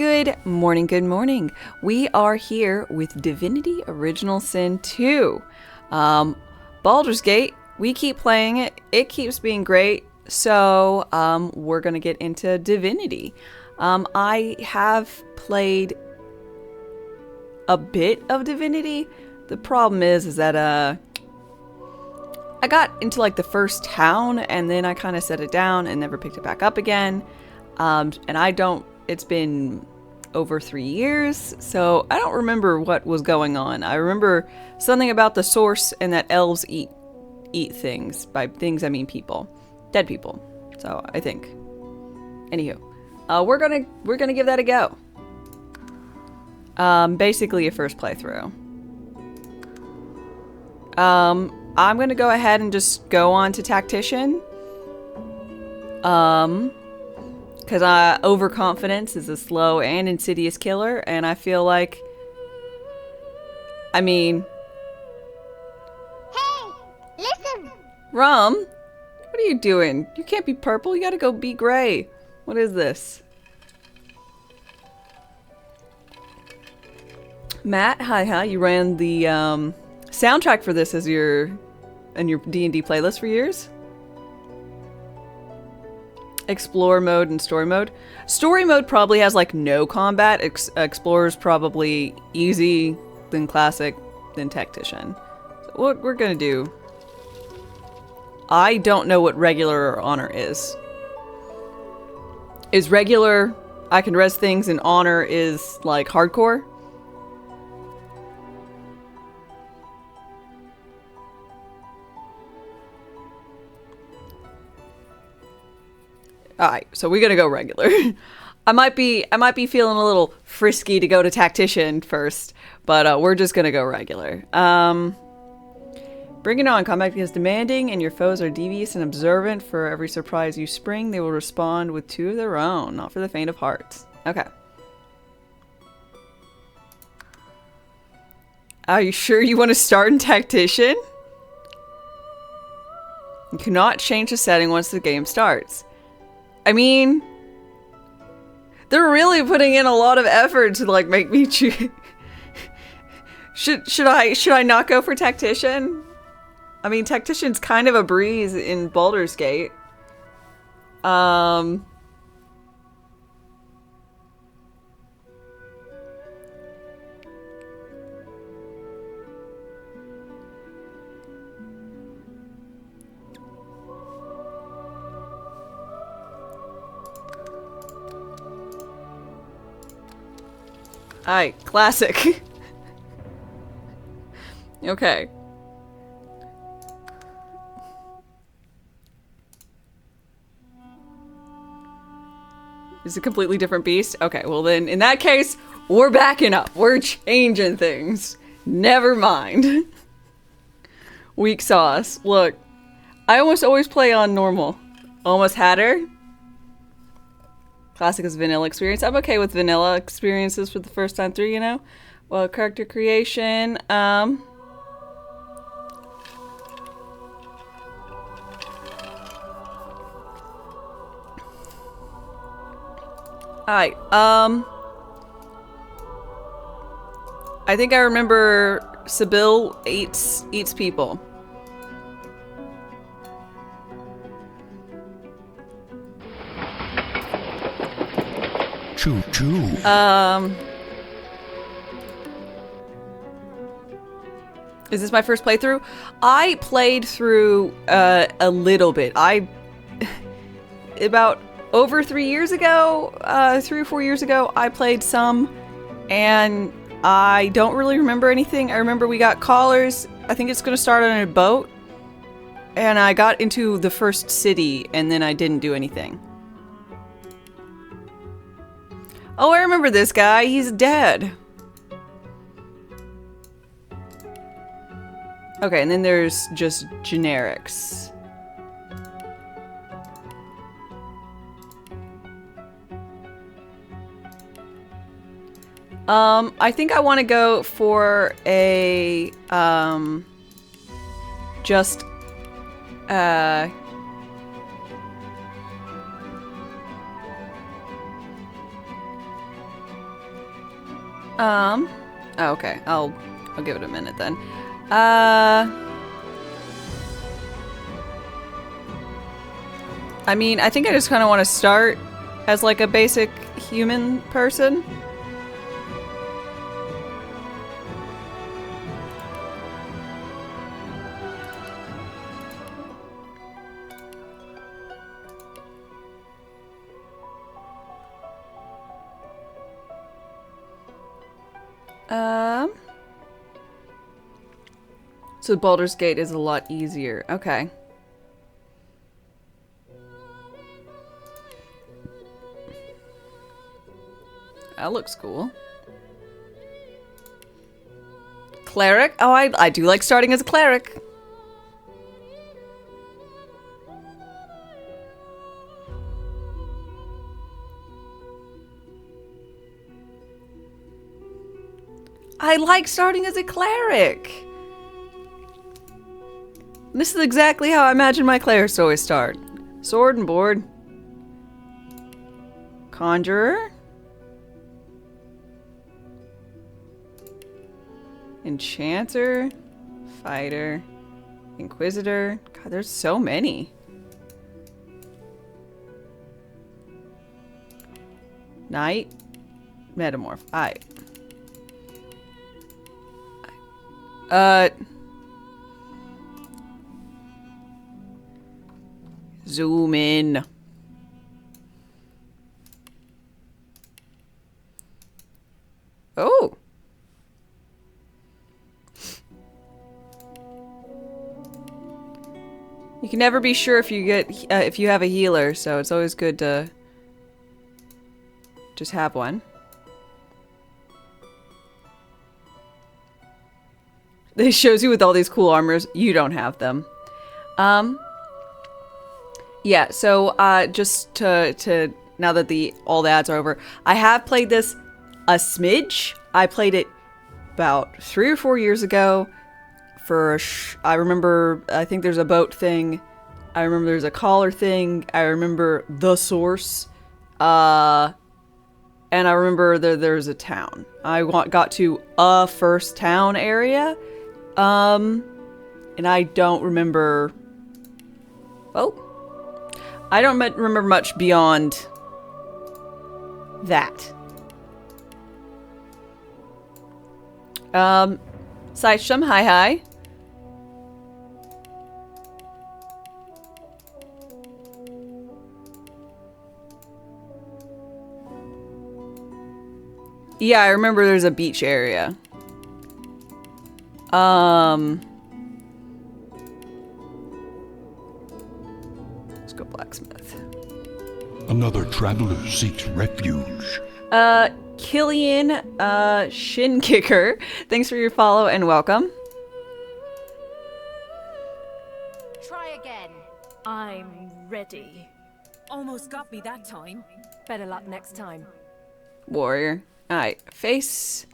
Good morning, good morning. We are here with Divinity Original Sin 2. Baldur's Gate, we keep playing it. It keeps being great. So, we're going to get into Divinity. I have played a bit of Divinity. The problem is that, I got into like the first town and then I kind of set it down and never picked it back up again. It's been over 3 years, so I don't remember what was going on. I remember something about the source and that elves eat things. By things, I mean people. Dead people. So, I think. Anywho. We're gonna give that a go. Basically a first playthrough. I'm gonna go ahead and just go on to Tactician. Because overconfidence is a slow and insidious killer, and I feel like... I mean... Hey! Listen! Rum? What are you doing? You can't be purple, you gotta go be gray. What is this? Matt, hi, you ran the soundtrack for this as your D&D playlist for years? Explore mode and story mode. Story mode probably has like no combat. Explorer's probably easy, then classic, then tactician. So what we're gonna do... I don't know what regular or honor is. Is regular, I can res things, and honor is like hardcore? Alright, so we're gonna go regular. I might be feeling a little frisky to go to Tactician first, but we're just gonna go regular. Bring it on. Combat is demanding, and your foes are devious and observant. For every surprise you spring, they will respond with 2 of their own. Not for the faint of heart. Okay. Are you sure you want to start in Tactician? You cannot change the setting once the game starts. I mean, they're really putting in a lot of effort to like make me choose. Should I not go for Tactician? I mean, Tactician's kind of a breeze in Baldur's Gate. Alright, classic. Okay. It's a completely different beast? Okay, well then, in that case, we're backing up. We're changing things. Never mind. Weak sauce. Look, I almost always play on normal. Almost had her. Classic is vanilla experience. I'm okay with vanilla experiences for the first time through, you know? Well, character creation, Alright, I think I remember Sibyl eats people. Choo choo. Is this my first playthrough? I played through a little bit. About over 3 years ago, 3 or 4 years ago, I played some, and I don't really remember anything. I remember we got callers. I think it's going to start on a boat, and I got into the first city, and then I didn't do anything. Oh, I remember this guy. He's dead. Okay, and then there's just generics. I think I want to go for a, just, Oh, okay. I'll give it a minute then. I mean, I think I just kind of want to start as like a basic human person. So Baldur's Gate is a lot easier. Okay. That looks cool. Cleric? Oh, I do like starting as a cleric. I like starting as a cleric. This is exactly how I imagine my clerics to always start. Sword and board. Conjurer. Enchanter. Fighter. Inquisitor. God, there's so many. Knight. Metamorph. Zoom in. Oh. You can never be sure if you have a healer, so it's always good to just have one. It shows you with all these cool armors. You don't have them. Yeah, so just to now that all the ads are over, I have played this a smidge. I played it about 3 or 4 years ago for I remember, I think there's a boat thing. I remember there's a collar thing. I remember the source. And I remember there's a town. I got to a first town area. And I don't remember... Oh. I don't remember much beyond that. Saisham, hi. Yeah, I remember there's a beach area. Let's go blacksmith. Another traveler seeks refuge. Killian, Shin Kicker, thanks for your follow and welcome. Try again. I'm ready. Almost got me that time. Better luck next time. Warrior. Alright, face.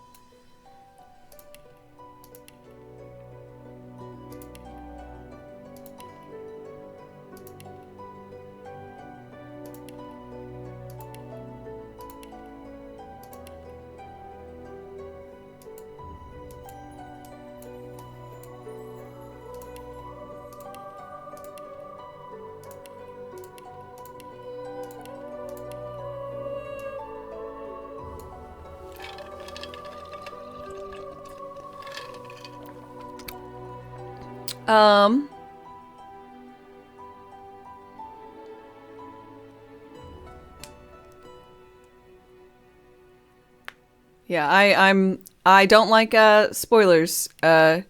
Yeah, I don't like spoilers. That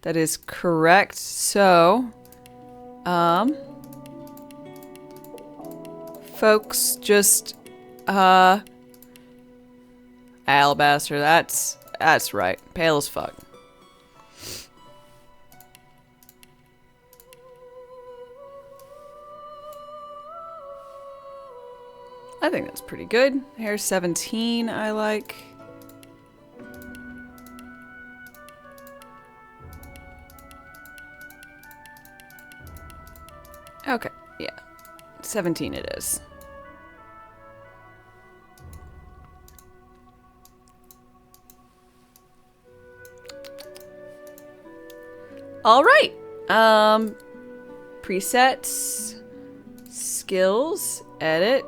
is correct. So, folks, just alabaster. That's right. Pale as fuck. I think that's pretty good. Hair 17, I like. Okay, yeah. 17 it is. All right. Presets, skills, edit.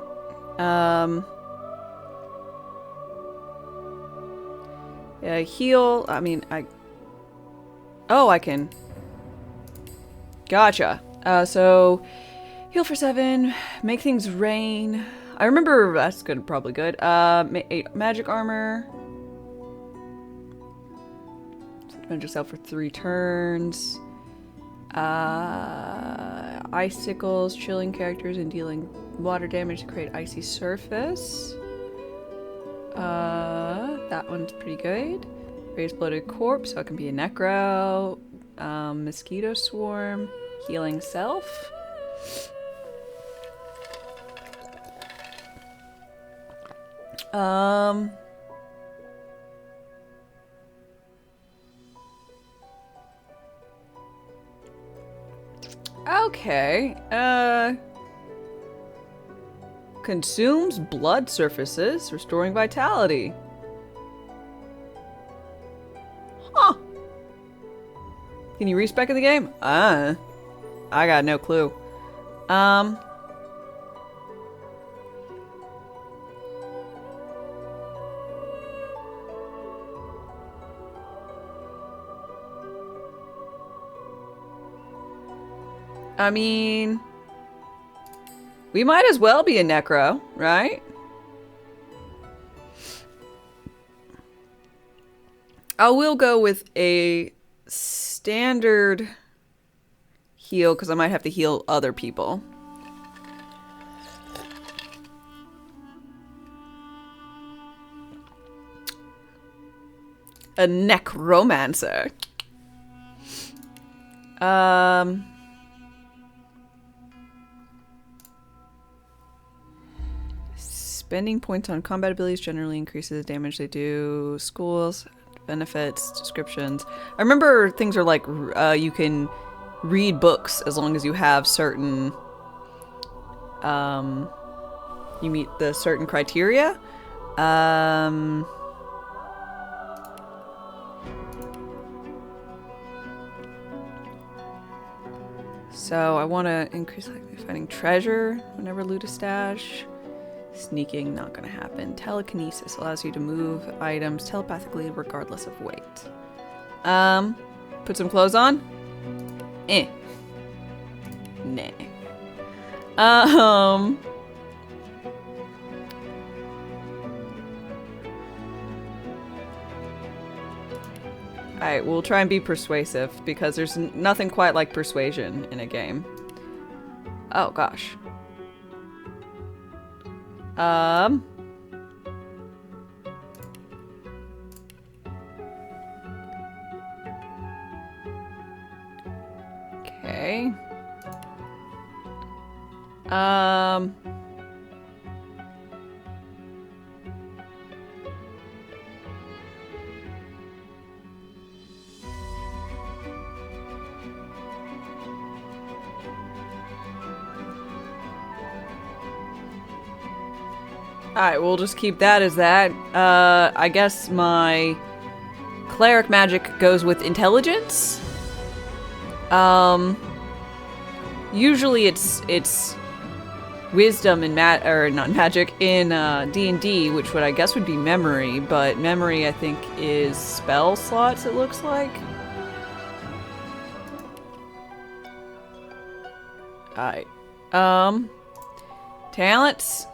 Heal. Oh, I can. Gotcha. So heal for 7. Make things rain. I remember that's good. Probably good. 8 magic armor. Defend yourself for 3 turns. Icicles, chilling characters and dealing water damage to create icy surface. That one's pretty good. Raise bloated corpse, so it can be a necro. Mosquito swarm, healing self. Okay. Consumes blood surfaces, restoring vitality. Huh. Can you respec in the game? I got no clue. I mean, we might as well be a necro, right? I will go with a standard heal because I might have to heal other people. A necromancer. Spending points on combat abilities generally increases the damage they do. Schools, benefits, descriptions. I remember things are like you can read books as long as you have certain you meet the certain criteria. So I want to increase finding treasure whenever loot a stash. Sneaking, not gonna happen. Telekinesis allows you to move items telepathically regardless of weight. Put some clothes on? Nah. Alright, we'll try and be persuasive because there's nothing quite like persuasion in a game. Oh gosh. Okay. Alright, we'll just keep that as that. I guess my cleric magic goes with intelligence. Usually it's wisdom and not magic in D&D, which would I guess would be memory, but memory I think is spell slots, it looks like. Alright. Talents.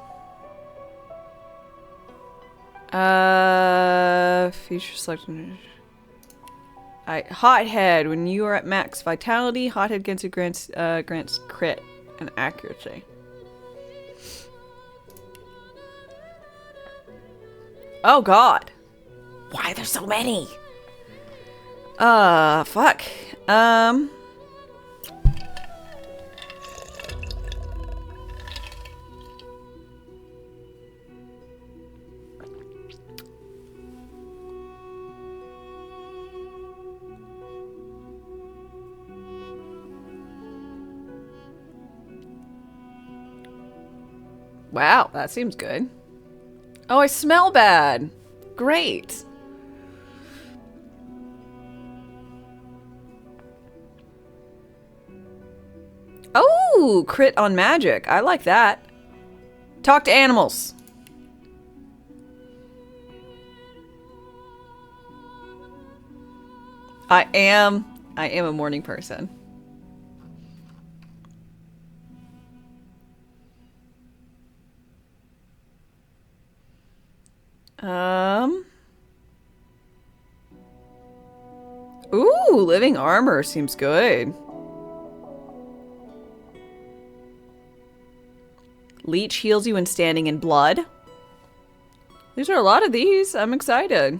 Feature selection. Hothead. When you are at max vitality, Hothead grants crit and accuracy. Oh god. Why are there so many? Fuck. Wow, that seems good. Oh, I smell bad. Great. Oh, crit on magic. I like that. Talk to animals. I am a morning person. Ooh, living armor seems good. Leech heals you when standing in blood. These are a lot of these. I'm excited.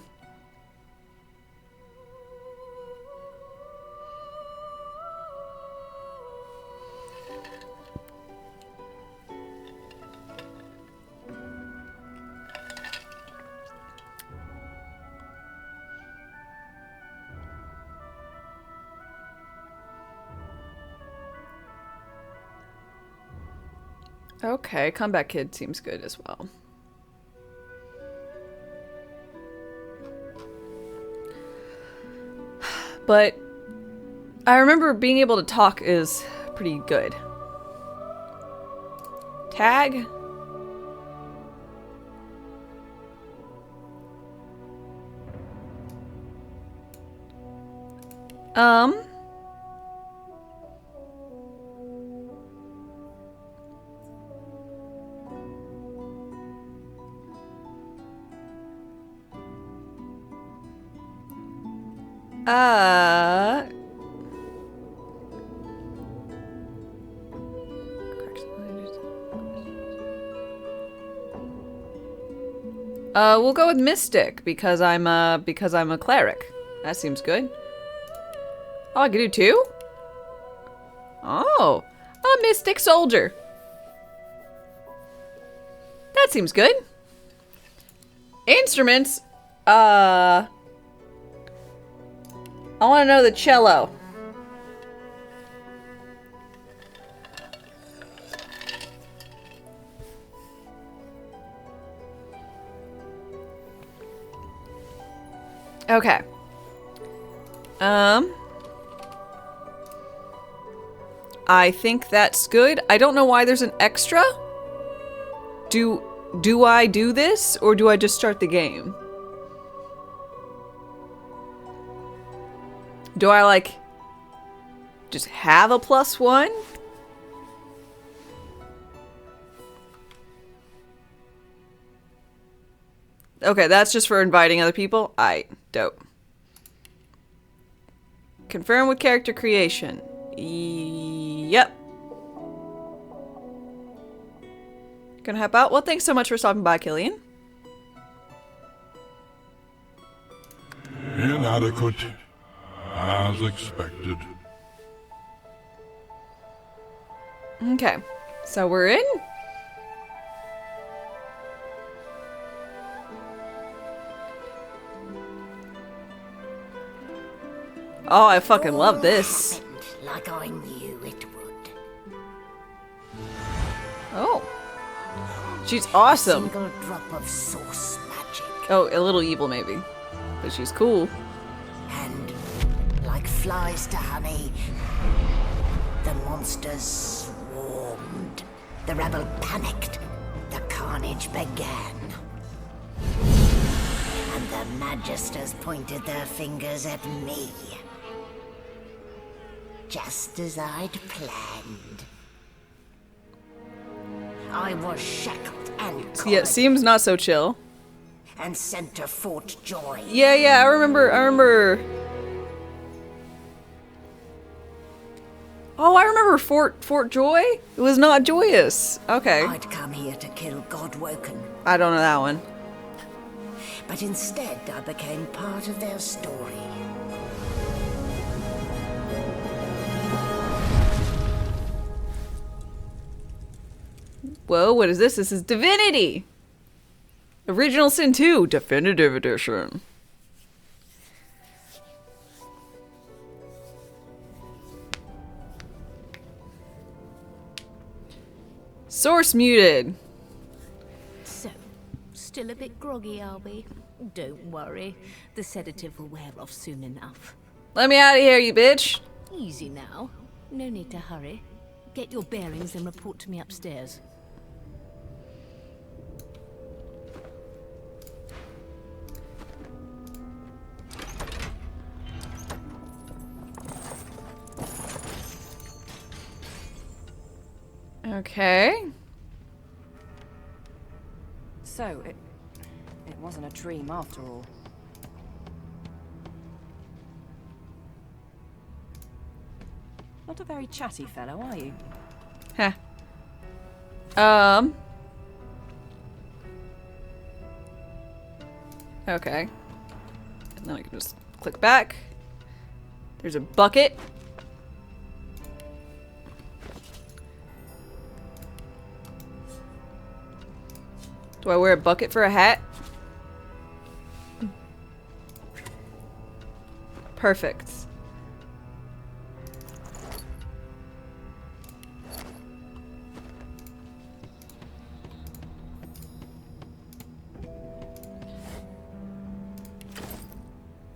Okay, Comeback Kid seems good as well. But I remember being able to talk is pretty good. Tag? We'll go with Mystic because I'm a cleric. That seems good. Oh, I can do 2? Oh, a Mystic Soldier. That seems good. Instruments. I want to know the cello. Okay. I think that's good. I don't know why there's an extra. Do I do this or do I just start the game? Do I like just have a +1? Okay, that's just for inviting other people. Aight, dope. Confirm with character creation. Yep. Gonna help out? Well, thanks so much for stopping by, Killian. Inadequate, as expected. Okay, so we're in. Oh, I fucking love this. Like I knew it would. Oh. She's awesome. A single drop of source magic. Oh, a little evil maybe. But she's cool. And like flies to honey, the monsters swarmed. The rebel panicked. The carnage began. And the magisters pointed their fingers at me. Just as I'd planned. I was shackled and Yeah, it seems not so chill. and sent to Fort Joy. Yeah, I remember. Oh, I remember Fort Joy? It was not joyous. Okay. I'd come here to kill Godwoken, I don't know that one. but instead I became part of their story. Whoa, what is this? This is Divinity! Original Sin 2, Definitive Edition. Source muted. So, still a bit groggy, are we? Don't worry. The sedative will wear off soon enough. Let me out of here, you bitch. Easy now. No need to hurry. Get your bearings and report to me upstairs. Okay. So, it wasn't a dream after all. Not a very chatty fellow, are you? Huh. Okay. And then I can just click back. There's a bucket. Do I wear a bucket for a hat? Perfect.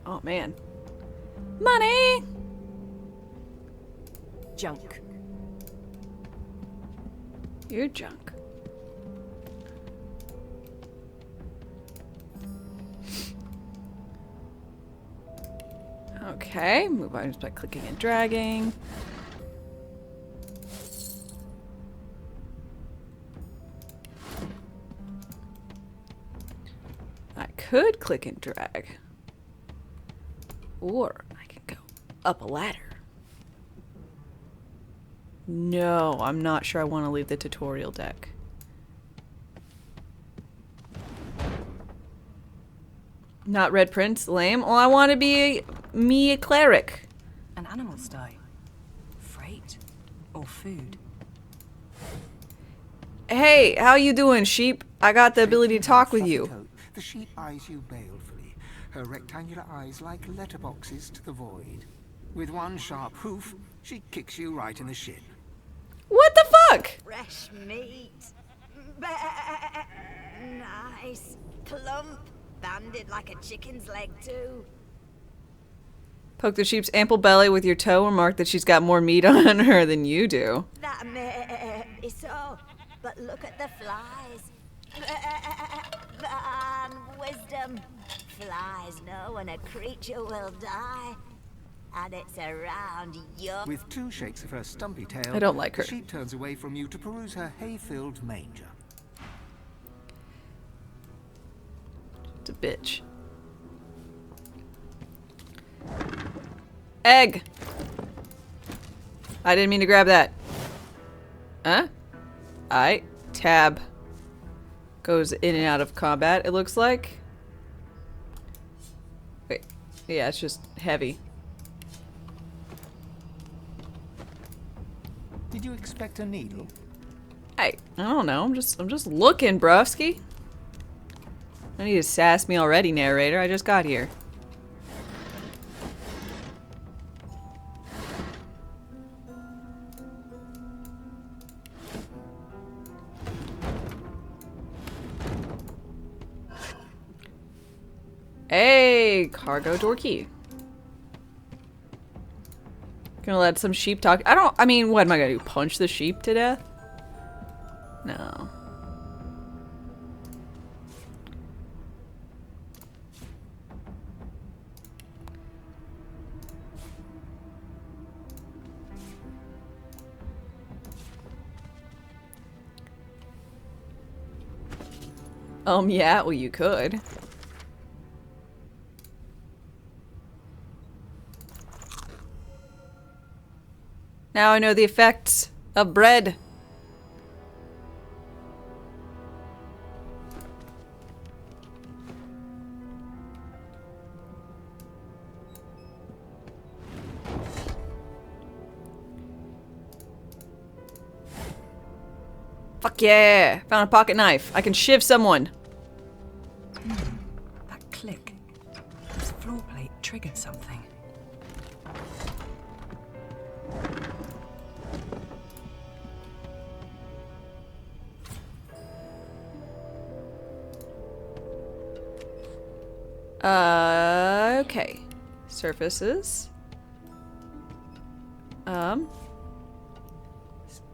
Oh man. Money! Junk. You're junk. Okay, move items by clicking and dragging. I could click and drag. Or I can go up a ladder. No, I'm not sure I want to leave the tutorial deck. Not Red Prince, lame. Well, I want to be a cleric. An animal stone. Freight. Or food. Hey, how you doing, sheep? I got the ability to talk with you. The sheep eyes you balefully, her rectangular eyes like letterboxes to the void. With one sharp hoof, she kicks you right in the shin. What the fuck? Fresh meat. Nice. Plump. Banded like a chicken's leg, too. Poke the sheep's ample belly with your toe and mark that she's got more meat on her than you do. That may be so, but look at the flies. Van wisdom. Flies know when a creature will die. And it's around your... With two shakes of her stumpy tail, I don't like her. the sheep turns away from you to peruse her hay-filled manger. It's a bitch. Egg! I didn't mean to grab that. Huh? Alright. Tab. Goes in and out of combat, it looks like. Wait. Yeah, it's just heavy. Did you expect a needle? I don't know. I'm just looking, bruski. I need to sass me already, narrator. I just got here. Hey, cargo door key. Gonna let some sheep talk. I mean, what am I gonna do? Punch the sheep to death? No. Yeah, well, you could. Now I know the effects of bread. Fuck yeah! Found a pocket knife. I can shiv someone. That click. This floor plate triggered something. Okay. Surfaces.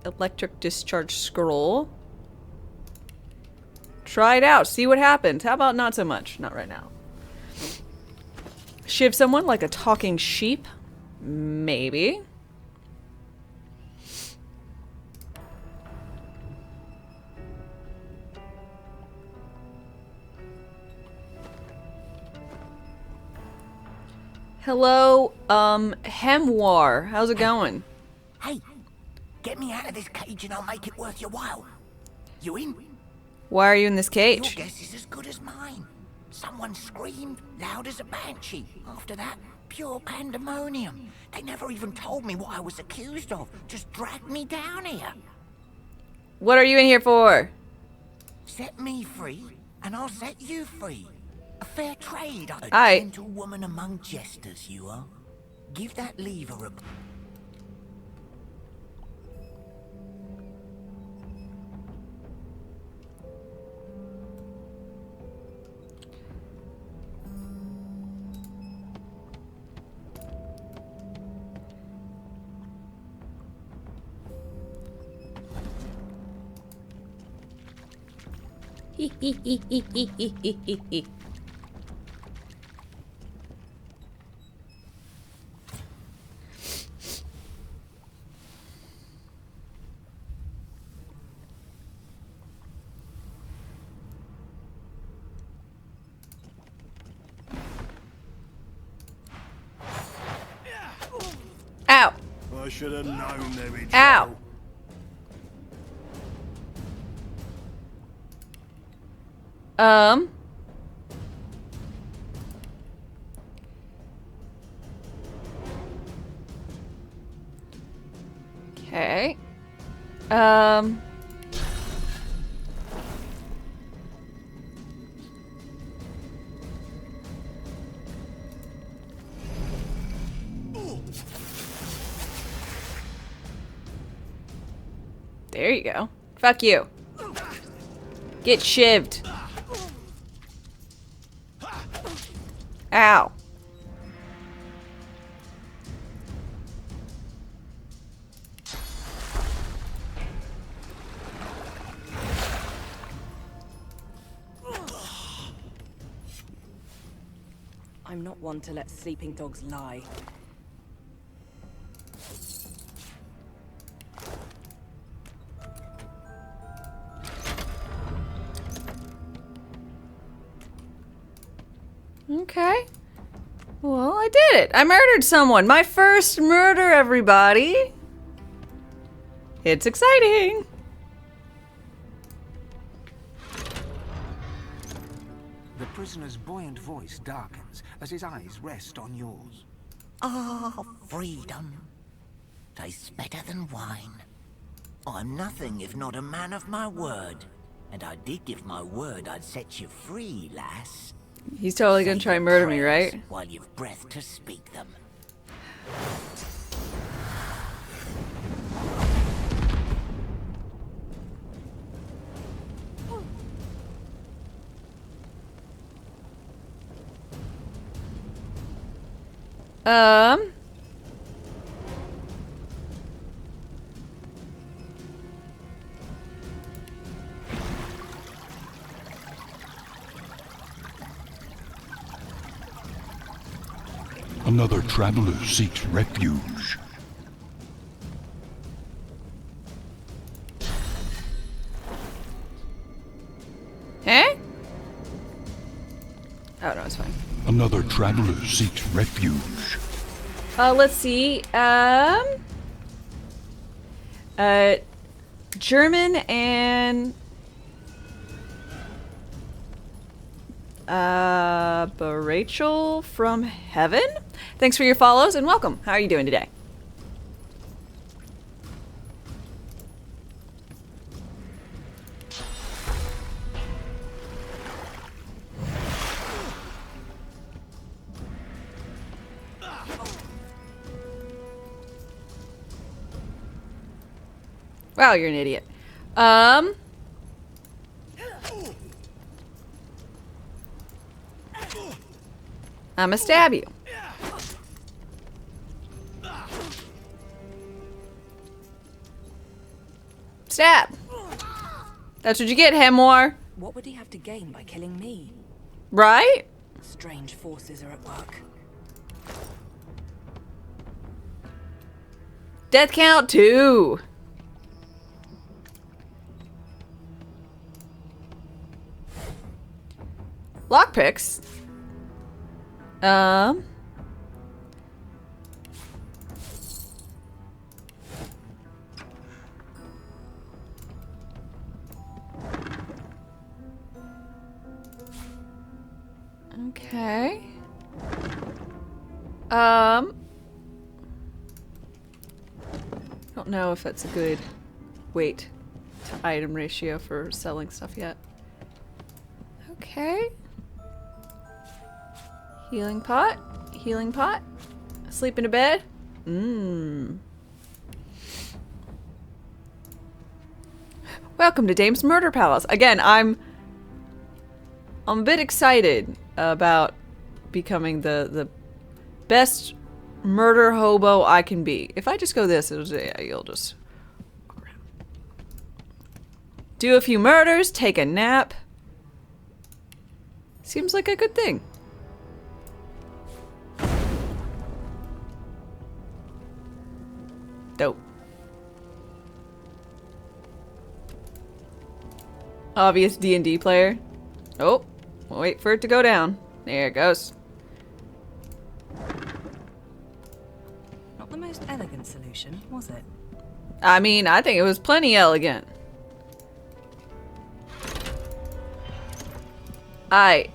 electric discharge scroll. Try it out. See what happens. How about not so much? Not right now. Shiv someone like a talking sheep? Maybe. Hello, Hemwar. How's it going? Hey, get me out of this cage and I'll make it worth your while. You in? Why are you in this Your cage? guess is as good as mine. Someone screamed loud as a banshee. After that, pure pandemonium. They never even told me what I was accused of. Just dragged me down here. What are you in here for? Set me free, and I'll set you free. A fair trade. A Aye. gentlewoman among jesters, you are. Give that lever a... Ow! I should have known there'd be Ow! trouble. Okay. There you go. Fuck you. Get shivved. Ow. I'm not one to let sleeping dogs lie. Okay. Well, I did it. I murdered someone. My first murder, everybody. It's exciting. The prisoner's buoyant voice darkens as his eyes rest on yours. Ah, freedom. Tastes better than wine. I'm nothing if not a man of my word. And I did give my word I'd set you free, lass. He's totally gonna try and murder me, right? While you've breath to speak them. Another traveler seeks refuge. Eh? Oh, no, it's fine. Another traveler seeks refuge. Let's see. German and Rachel from Heaven. Thanks for your follows and welcome. How are you doing today? Wow, you're an idiot. I'ma stab you. Stab. That's what you get, Hemwar. What would he have to gain by killing me? Right? Strange forces are at work. Death count 2. Lockpicks. Okay. Don't know if that's a good weight to item ratio for selling stuff yet. Okay. Healing pot. Healing pot. Sleep in a bed. Welcome to Dame's Murder Palace. Again, I'm a bit excited about becoming the best murder hobo I can be. If I just go this, you'll just walk around. Do a few murders, take a nap. Seems like a good thing. Dope. Obvious D&D player. Oh, we'll wait for it to go down. There it goes. Not the most elegant solution, was it? I mean, I think it was plenty elegant. I'm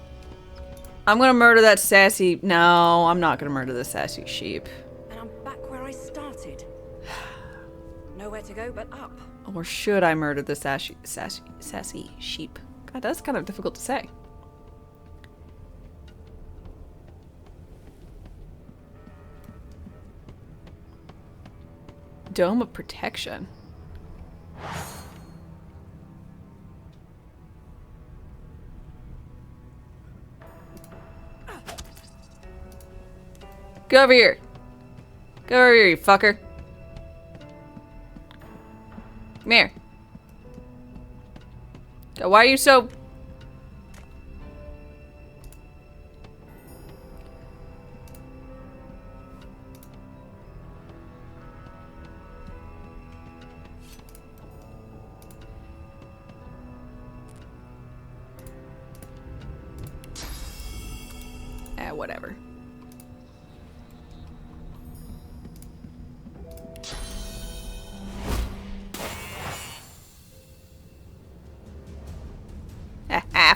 gonna murder that sassy... No, I'm not gonna murder the sassy sheep. And I'm back where I started. Nowhere to go but up. Or should I murder the sassy sheep? God, that's kind of difficult to say. Dome of protection. Go over here. Go over here, you fucker. Come here. Why are you so... whatever.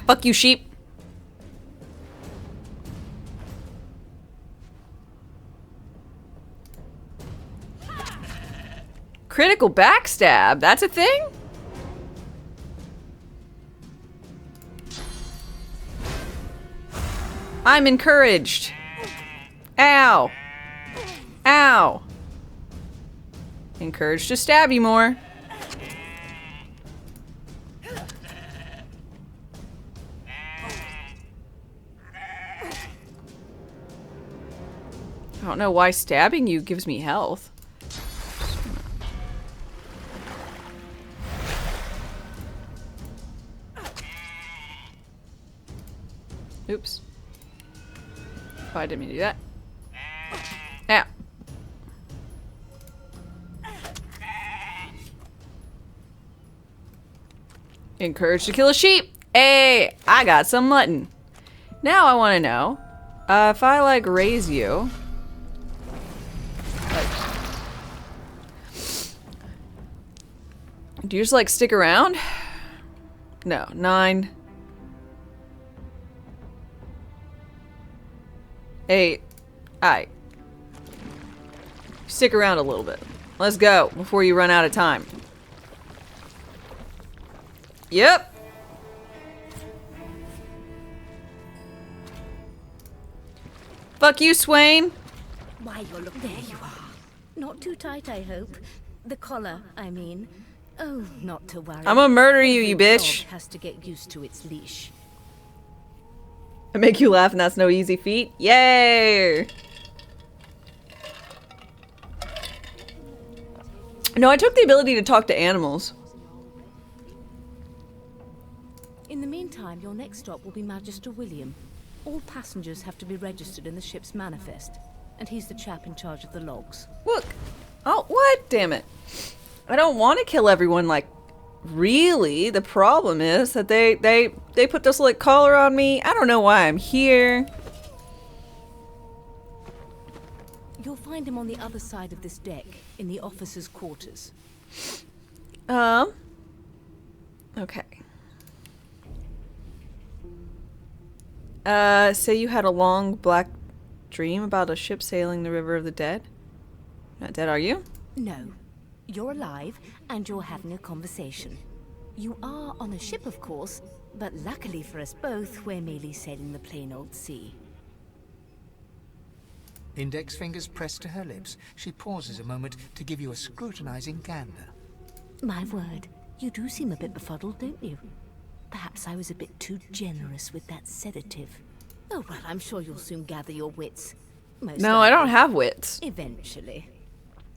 Fuck you, sheep. Critical backstab, that's a thing? I'm encouraged. Ow. Ow. Encouraged to stab you more. I don't know why stabbing you gives me health. Oops. Oh, I didn't mean to do that. Ow. Encouraged to kill a sheep. Hey, I got some mutton. Now I want to know if I like raise you. Do you just like stick around? No, 9. 8. Alright. Stick around a little bit. Let's go before you run out of time. Yep. Fuck you, Swain. Why, you're looking... There you are. Not too tight, I hope. The collar, I mean. Oh, not to worry. I'm gonna murder you, you bitch. Dog has to get used to its leash. I make you laugh and that's no easy feat. Yay! No, I took the ability to talk to animals. In the meantime, your next stop will be Magister William. All passengers have to be registered in the ship's manifest, and he's the chap in charge of the logs. Look. Oh, what? Damn it. I don't want to kill everyone, like, really. The problem is that they put this, like, collar on me. I don't know why I'm here. You'll find him on the other side of this deck, in the officers' quarters. Okay. So you had a long black dream about a ship sailing the River of the Dead? Not dead, are you? No. You're alive, and you're having a conversation. You are on a ship, of course, but luckily for us both, we're merely sailing the plain old sea. Index fingers pressed to her lips, she pauses a moment to give you a scrutinizing gander. My word, you do seem a bit befuddled, don't you? Perhaps I was a bit too generous with that sedative. Oh, well, I'm sure you'll soon gather your wits. No, I don't have wits. Eventually.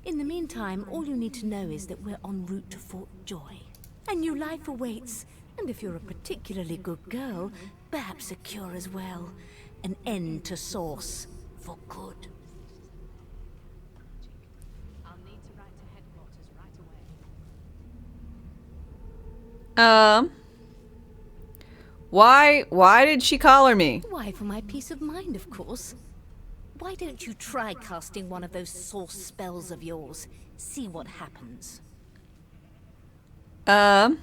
In the meantime, all you need to know is that we're en route to Fort Joy. A new life awaits, and if you're a particularly good girl, perhaps a cure as well. An end to Source. For good. I'll need to write to headquarters right away. Why did she collar me? Why, for my peace of mind, of course. Why don't you try casting one of those Source spells of yours? See what happens. Alright.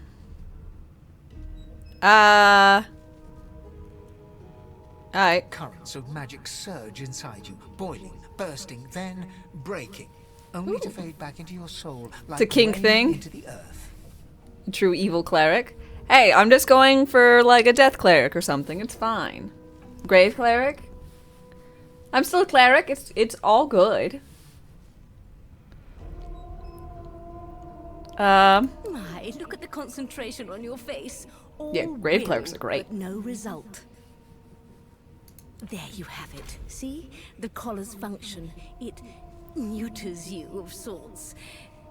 Currents of magic surge inside you, boiling, bursting, then breaking, only to fade back into your soul like It's a kink rain thing. into the earth. True evil cleric. Hey, I'm just going for like a death cleric or something. It's fine. Grave cleric. I'm still a cleric. It's all good. My, look at the concentration on your face. All Yeah, grave clerics will, are great. But no result. There you have it. See? The collar's function. It neuters you of sorts.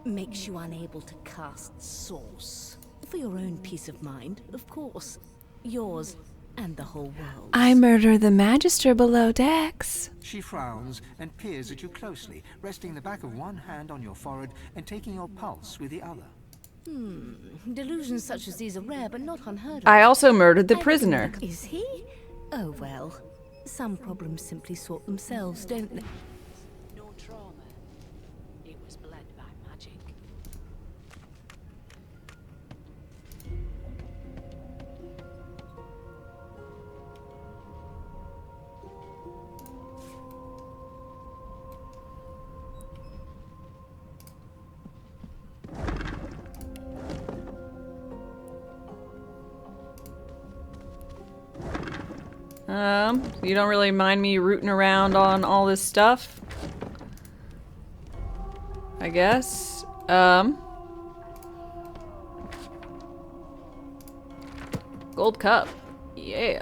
Makes you unable to cast Source. For your own peace of mind, of course. Yours and the whole world. I murder the Magister below decks. She frowns and peers at you closely, resting the back of one hand on your forehead and taking your pulse with the other. Delusions such as these are rare, but not unheard of. I also murdered the I prisoner. reckon- Is he? Oh well. Some problems simply sort themselves, don't they? No trauma. It was bled by magic. You don't really mind me rooting around on all this stuff? I guess. Gold cup. Yeah.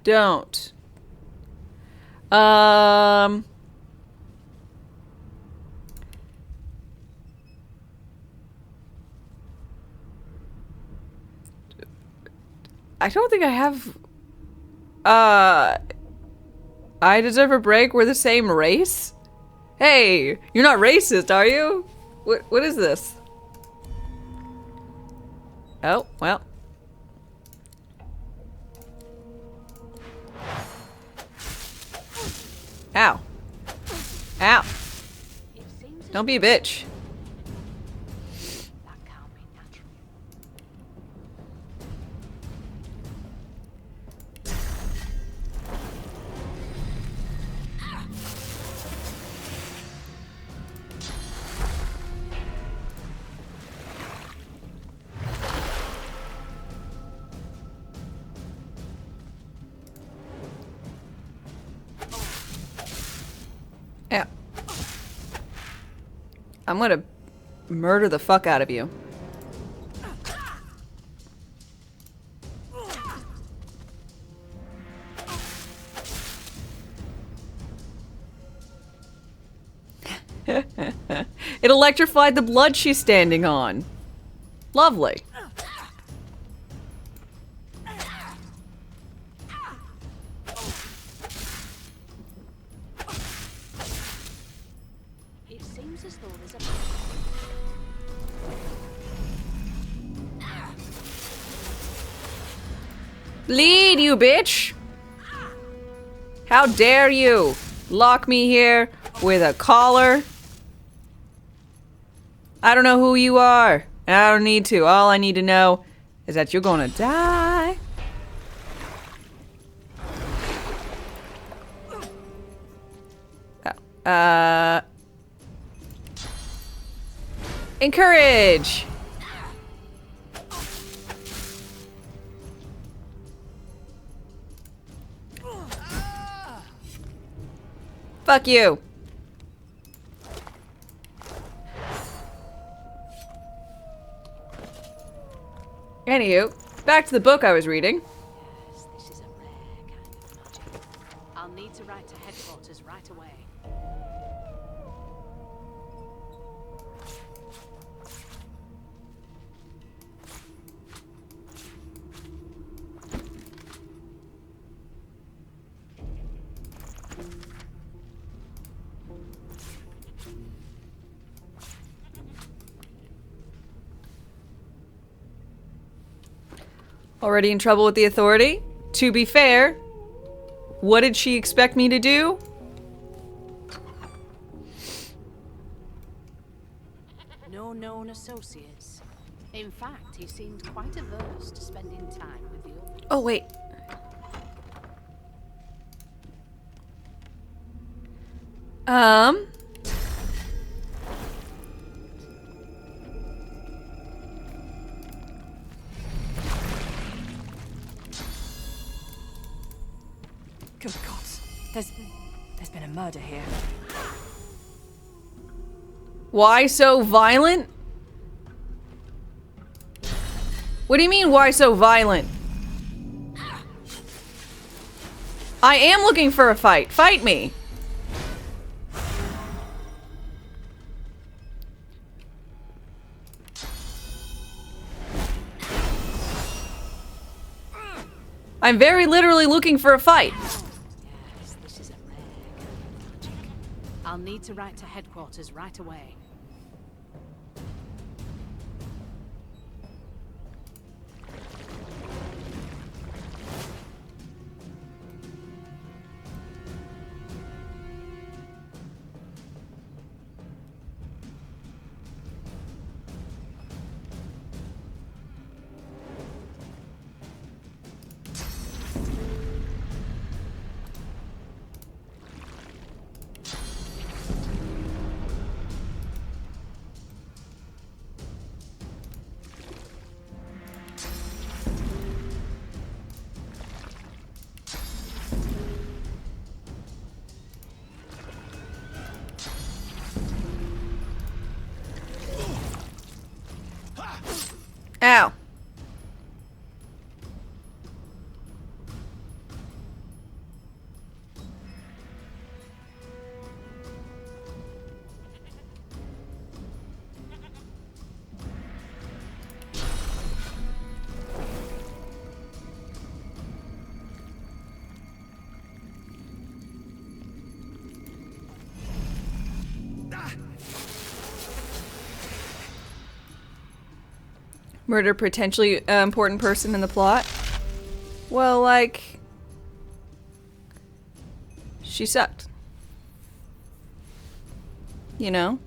Don't. I don't think I have. I deserve a break. We're the same race? Hey, you're not racist, are you? What is this? Oh, well. Ow. Ow. Don't be a bitch. That can't be natural. I'm gonna murder the fuck out of you. It electrified the blood she's standing on. Lovely. It seems as though there's a... Bleed, you bitch! How dare you lock me here with a collar? I don't know who you are, and I don't need to. All I need to know is that you're gonna die. Oh. Encourage! Fuck you. Anywho, back to the book I was reading. Yes, this is a rare kind of magic. I'll need to write to headquarters right away. Already in trouble with the authority? To be fair, what did she expect me to do? No known associates. In fact, he seemed quite averse to spending time with the others. Oh, wait. Good gods. There's been a murder here. Why so violent? What do you mean, why so violent? I am looking for a fight. Fight me. I'm very literally looking for a fight. Yes, this is a rare kind of magic. I'll need to write to headquarters right away. Ow. Murder potentially important person in the plot. Well, like, she sucked. You know?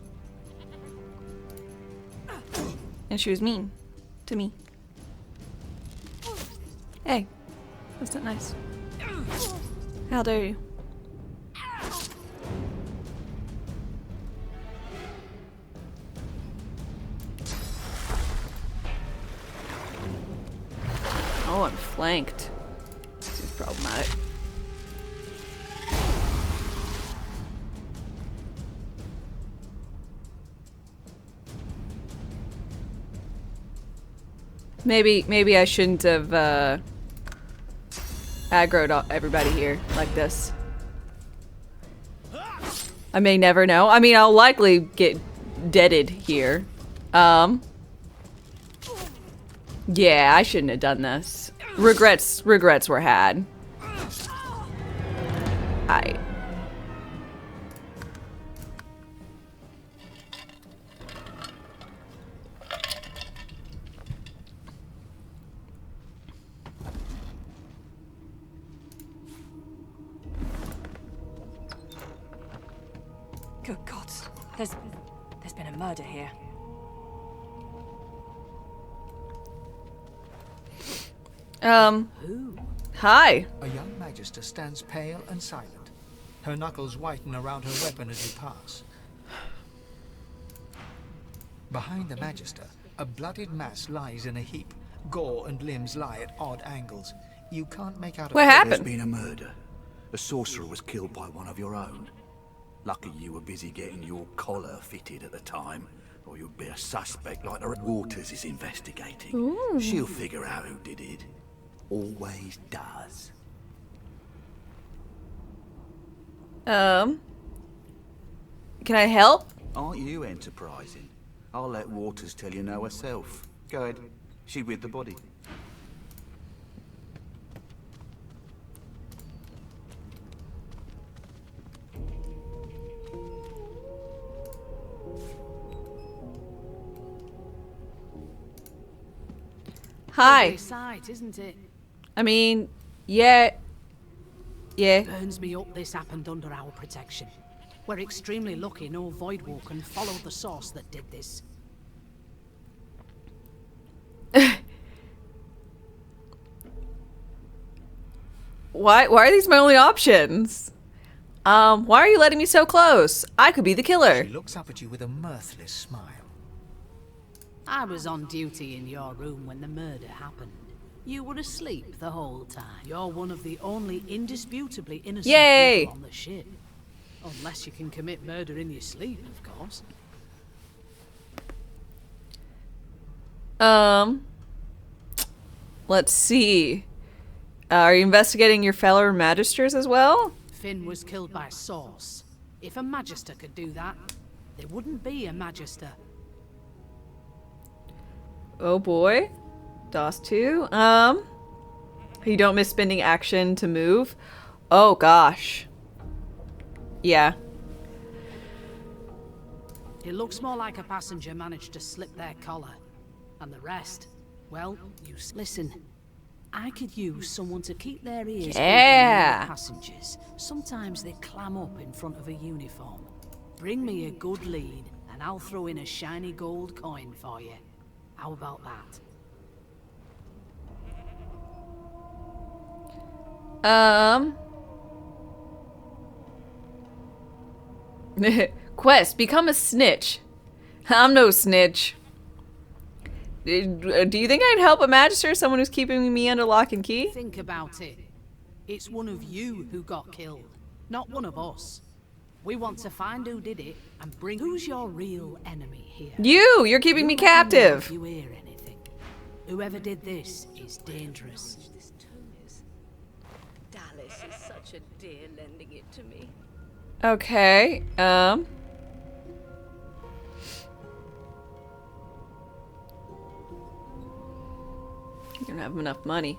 And she was mean to me. Hey, that's not nice. How dare you? Oh, I'm flanked. This is problematic. Maybe I shouldn't have aggroed everybody here like this. I may never know. I mean, I'll likely get deaded here. Yeah, I shouldn't have done this. Regrets were had. Good God. There's been a murder here. Hi. A young magister stands pale and silent. Her knuckles whiten around her weapon as you pass. Behind the magister, a bloodied mass lies in a heap. Gore and limbs lie at odd angles. You can't make out What There's happened? been a murder. A sorcerer was killed by one of your own. Lucky you were busy getting your collar fitted at the time, or you'd be a suspect like the Waters is investigating. Ooh. She'll figure out who did it. Always does. Can I help? Aren't you enterprising? I'll let Waters tell you no herself. Go ahead. She with the body. Hi. Lovely sight, isn't it? I mean, yeah. Burns me up this happened under our protection. We're extremely lucky no Voidwalker followed the source that did this. Why are these my only options? Why are you letting me so close? I could be the killer. She looks up at you with a mirthless smile. I was on duty in your room when the murder happened. You were asleep the whole time. You're one of the only indisputably innocent Yay! people on the ship. Unless you can commit murder in your sleep, of course. Let's see. Are you investigating your fellow magisters as well? Finn was killed by Source. If a Magister could do that, there wouldn't be a Magister. Oh boy. DOS 2. You don't miss spending action to move? Oh gosh. Yeah. It looks more like a passenger managed to slip their collar. And the rest, well, listen. I could use someone to keep their ears open Yeah. near passengers. Sometimes they clam up in front of a uniform. Bring me a good lead, and I'll throw in a shiny gold coin for you. How about that? Quest, become a snitch. I'm no snitch. Do you think I'd help a magister, someone who's keeping me under lock and key? Think about it. It's one of you who got killed, not one of us. We want to find who did it and bring... Who's your real enemy here? You're keeping me captive. If you hear anything, whoever did this is dangerous. This tome is. Dallas is such a dear lending it to me. Okay, You don't have enough money.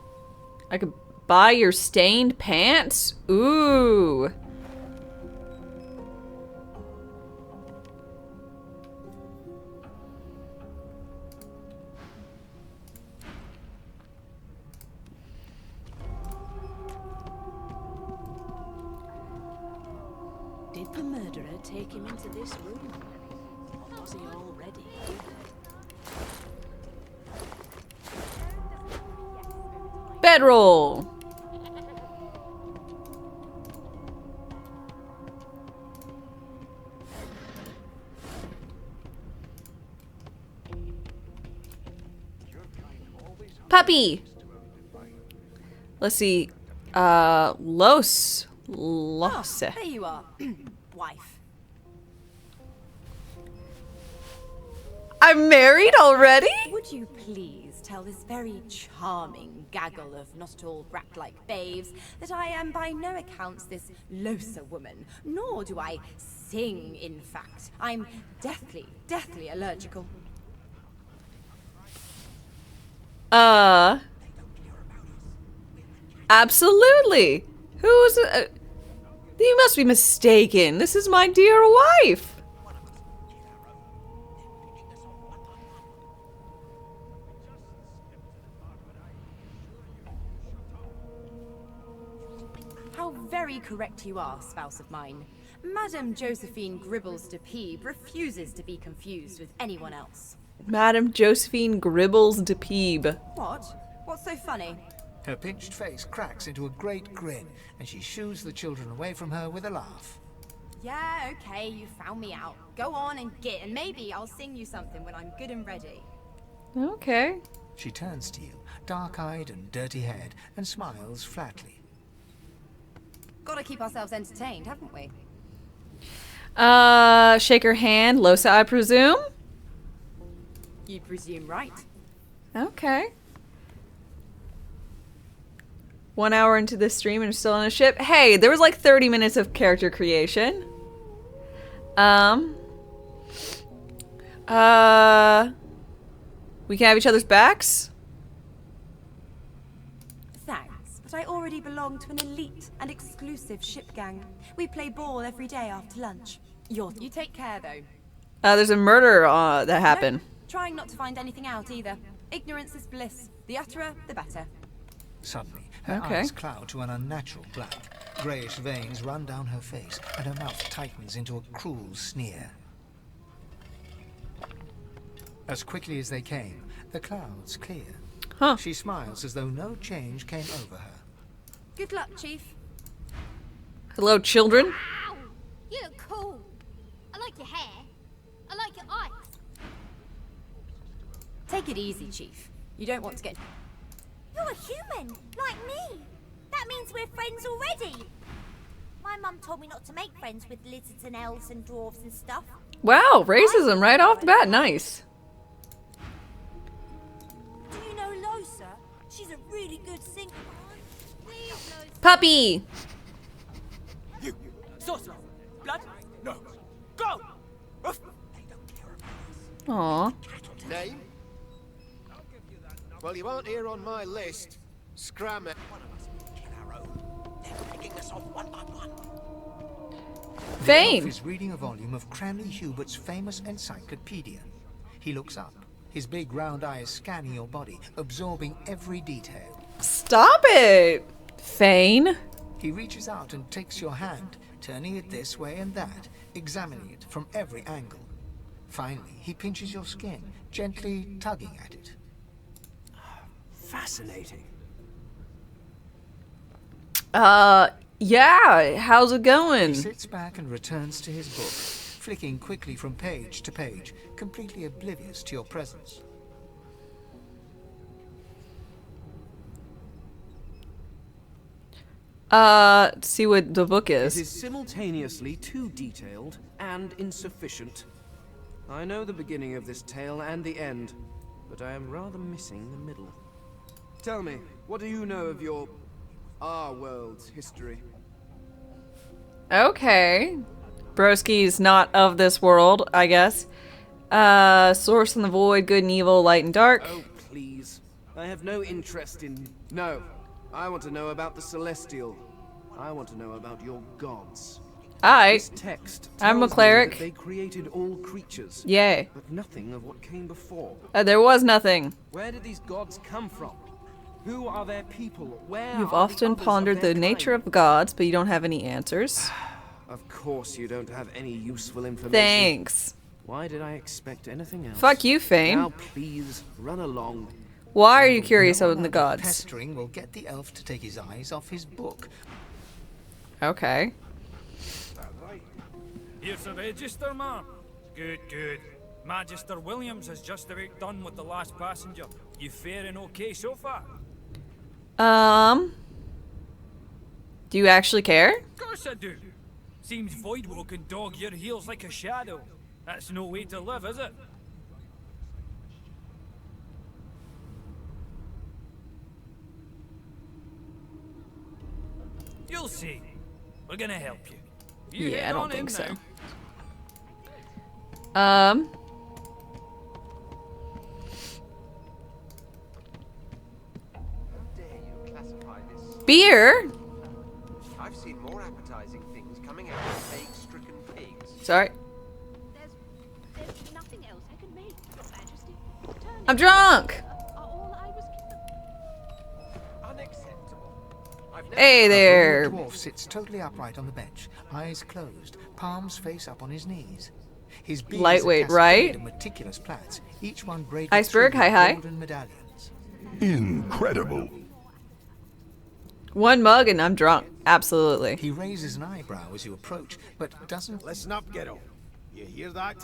I could buy your stained pants? Ooh. Did the murderer take him into this room? Or was he already here? Bedroll. Puppy. Let's see. Los. There you are, wife. I'm married already? Would you please tell this very charming gaggle of not-at-all brat-like babes that I am by no accounts this Losa woman, nor do I sing, in fact. I'm deathly, deathly allergical. Absolutely. Who's... you must be mistaken. This is my dear wife. How very correct you are, spouse of mine. Madame Josephine Gribbles de Peeb refuses to be confused with anyone else. Madame Josephine Gribbles de Peeb. What? What's so funny? Her pinched face cracks into a great grin, and she shoos the children away from her with a laugh. Yeah, okay, you found me out. Go on and git, and maybe I'll sing you something when I'm good and ready. Okay. She turns to you, dark-eyed and dirty-haired, and smiles flatly. Gotta keep ourselves entertained, haven't we? Shake her hand. Losa, I presume? You presume right. Okay. 1 hour into this stream and I'm still on a ship. Hey, there was like 30 minutes of character creation. We can have each other's backs? Thanks, but I already belong to an elite and exclusive ship gang. We play ball every day after lunch. You take care, though. There's a murder that happened. Nope, trying not to find anything out, either. Ignorance is bliss. The utterer, the better. Suddenly, her eyes cloud to an unnatural black. Greyish veins run down her face, and her mouth tightens into a cruel sneer. As quickly as they came, the clouds clear. Huh. She smiles as though no change came over her. Good luck, Chief. Hello, children. Wow! You look cool. I like your hair. I like your eyes. Take it easy, Chief. You don't want to get... You're a human, like me. That means we're friends already. My mum told me not to make friends with lizards and elves and dwarves and stuff. Wow, racism right off the bat. Nice. Do you know Losa? She's a really good singer. Puppy! You! Sorcerer! Blood? No! Go! Ruff. Aww. Name? Well, you aren't here on my list. Scram it. Fane! Is reading a volume of Cranley Hubert's famous encyclopedia. He looks up, his big round eyes scanning your body, absorbing every detail. Stop it! Fane. He reaches out and takes your hand, turning it this way and that, examining it from every angle. Finally, he pinches your skin, gently tugging at it. Fascinating. Yeah, how's it going? He sits back and returns to his book, flicking quickly from page to page, completely oblivious to your presence. See what the book is. It is simultaneously too detailed and insufficient. I know the beginning of this tale and the end, but I am rather missing the middle. Tell me, what do you know of our world's history? Okay. Broski's not of this world, I guess. Source in the void, good and evil, light and dark. Oh, please. I have no interest in... No. I want to know about the Celestial. I want to know about your gods. This text I'm a tells me cleric. that they created all creatures. Yay. But nothing of what came before. There was nothing. Where did these gods come from? Who are their people? Where You've are the often others pondered of the their nature kind? of gods, but you don't have any answers. Of course you don't have any useful information. Thanks. Why did I expect anything else? Fuck you, Fane. Now please, run along. Why are you curious about the gods? Pestering will get the elf to take his eyes off his book. Okay. Here's the register, ma'am. Good, good. Magister Williams has just about done with the last passenger. You faring okay so far? Do you actually care? Of course I do. Seems Voidwoe can dog your heels like a shadow. That's no way to live, is it? You'll see. We're gonna help you. You Yeah, I head don't on think in so. now. Beer? I've seen more appetizing things coming out of plague-stricken pigs. Sorry. There's nothing else I can make, Your Majesty. I'm drunk! Hey there! A dwarf sits totally upright on the bench, eyes closed, palms face up on his knees. His beads Lightweight, are right? of meticulous plaits, each one braided Iceberg, through hi, with hi. golden medallions. Incredible. One mug and I'm drunk. Absolutely. He raises an eyebrow as you approach, but doesn't... Listen up, Ghetto. You hear that?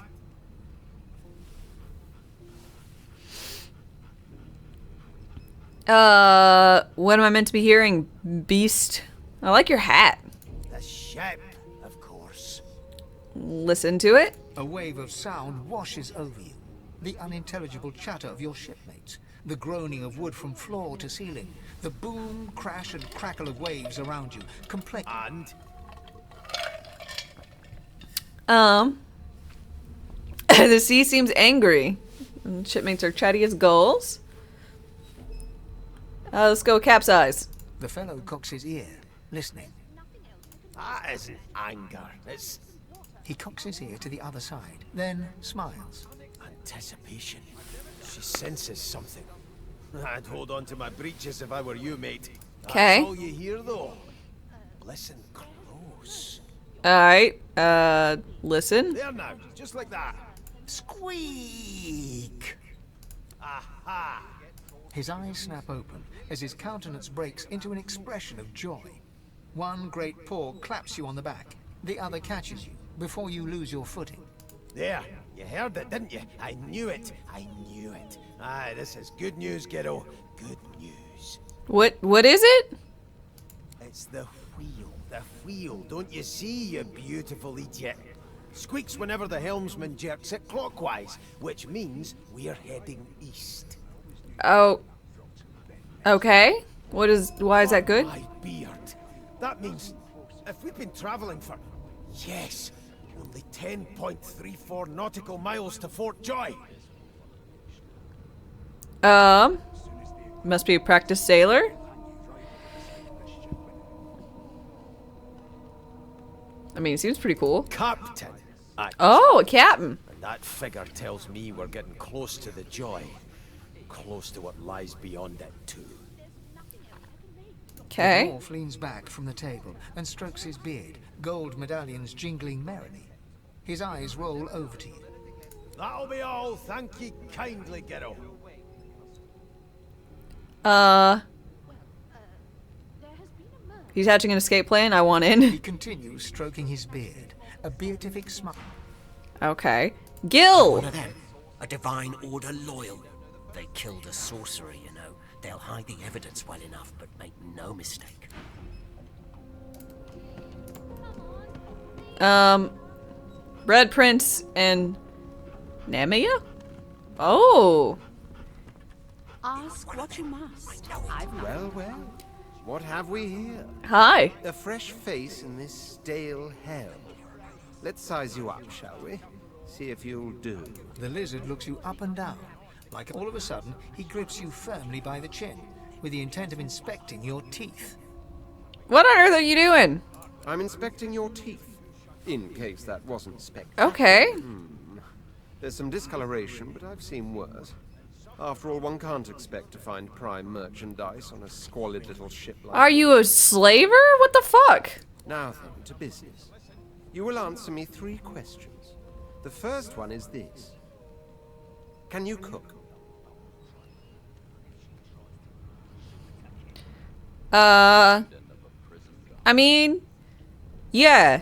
What am I meant to be hearing, beast? I like your hat. The ship, of course. Listen to it. A wave of sound washes over you. The unintelligible chatter of your shipmates, the groaning of wood from floor to ceiling, the boom, crash, and crackle of waves around you. And? The sea seems angry. And shipmates are chatty as gulls. Let's go capsize. The fellow cocks his ear, listening. That isn't anger. It's He cocks his ear to the other side, then smiles. anticipation. She senses something. I'd hold on to my breeches if I were you, mate. Okay. That's all you hear, though. Listen close. Alright, listen. There now, just like that. Squeak! Aha! His eyes snap open as his countenance breaks into an expression of joy. One great paw claps you on the back. The other catches you before you lose your footing. There, you heard it, didn't you? I knew it. I knew it. Aye, this is good news, kiddo. Good news. What is it? It's the wheel. The wheel. Don't you see, you beautiful idiot? Squeaks whenever the helmsman jerks it clockwise, which means we're heading east. Oh. Okay. Why is that good? My beard. That means if we've been traveling for, yes, only 10.34 nautical miles to Fort Joy. Must be a practiced sailor. I mean, it seems pretty cool. Captain. Oh, a captain. And that figure tells me we're getting close to the Joy. Close to what lies beyond it, too. Okay. The dwarf leans back from the table and strokes his beard, gold medallions jingling merrily. His eyes roll over to you. That'll be all. Thank ye kindly, kiddo. He's hatching an escape plan. I want in. He continues stroking his beard, a beatific smile. Okay. Gil! One of them. A divine order loyal. They killed a sorcerer, you know. They'll hide the evidence well enough, but make no mistake. Red Prince and Nemia? Oh. Ask what you must. Well, well. What have we here? Hi. A fresh face in this stale hell. Let's size you up, shall we? See if you'll do. The lizard looks you up and down. Like all of a sudden, he grips you firmly by the chin, with the intent of inspecting your teeth. What on earth are you doing? I'm inspecting your teeth, in case that wasn't spectacular. Okay. There's some discoloration, but I've seen worse. After all, one can't expect to find prime merchandise on a squalid little ship like Are you a slaver? What the fuck? Now then, to business. You will answer me 3 questions. The first one is this. Can you cook? I mean, yeah.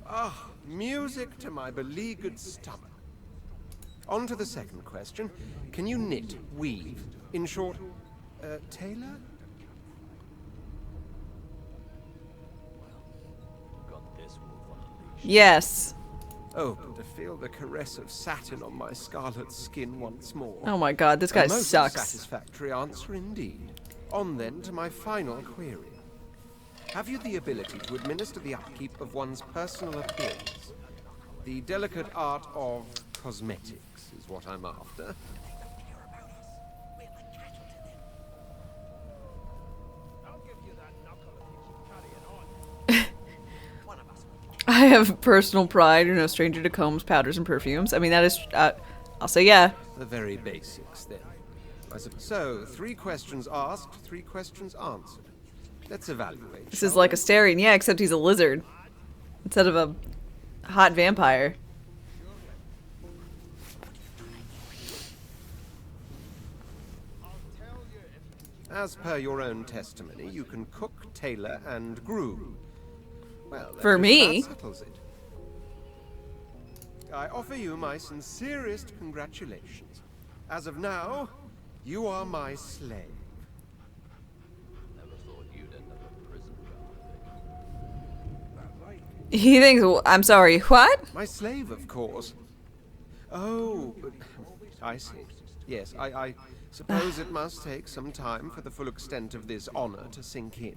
Ah, music to my beleaguered stomach. On to the second question. Can you knit, weave? In short, tailor? Yes. Oh, to feel the caress of satin on my scarlet skin once more. Oh my god, this guy A most sucks. satisfactory answer indeed. On then to my final query. Have you the ability to administer the upkeep of one's personal appearance? The delicate art of cosmetics is what I'm after. I have personal pride. You're no stranger to combs, powders, and perfumes. I mean, that is... I'll say yeah. The very basics, then. So, 3 questions asked, 3 questions answered. Let's evaluate. This is like Asterion, yeah, except he's a lizard. Instead of a hot vampire. As per your own testimony, you can cook, tailor, and groom. Well, that For just me? about settles it. I offer you my sincerest congratulations. As of now, you are my slave. He thinks, I'm sorry, what? My slave, of course. Oh, I see. Yes, I suppose it must take some time for the full extent of this honor to sink in.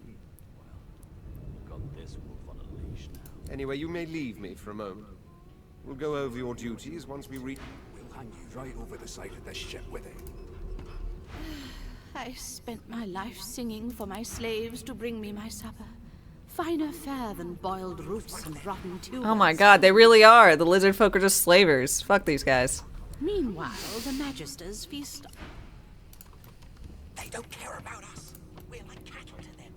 Anyway, you may leave me for a moment. We'll go over your duties once we reach... We'll hang you right over the side of this ship with it. I spent my life singing for my slaves to bring me my supper. Finer fare than boiled roots and rotten tubers. Oh my god, they really are. The lizard folk are just slavers. Fuck these guys. Meanwhile, the Magisters feast... They don't care about us. We're like cattle to them.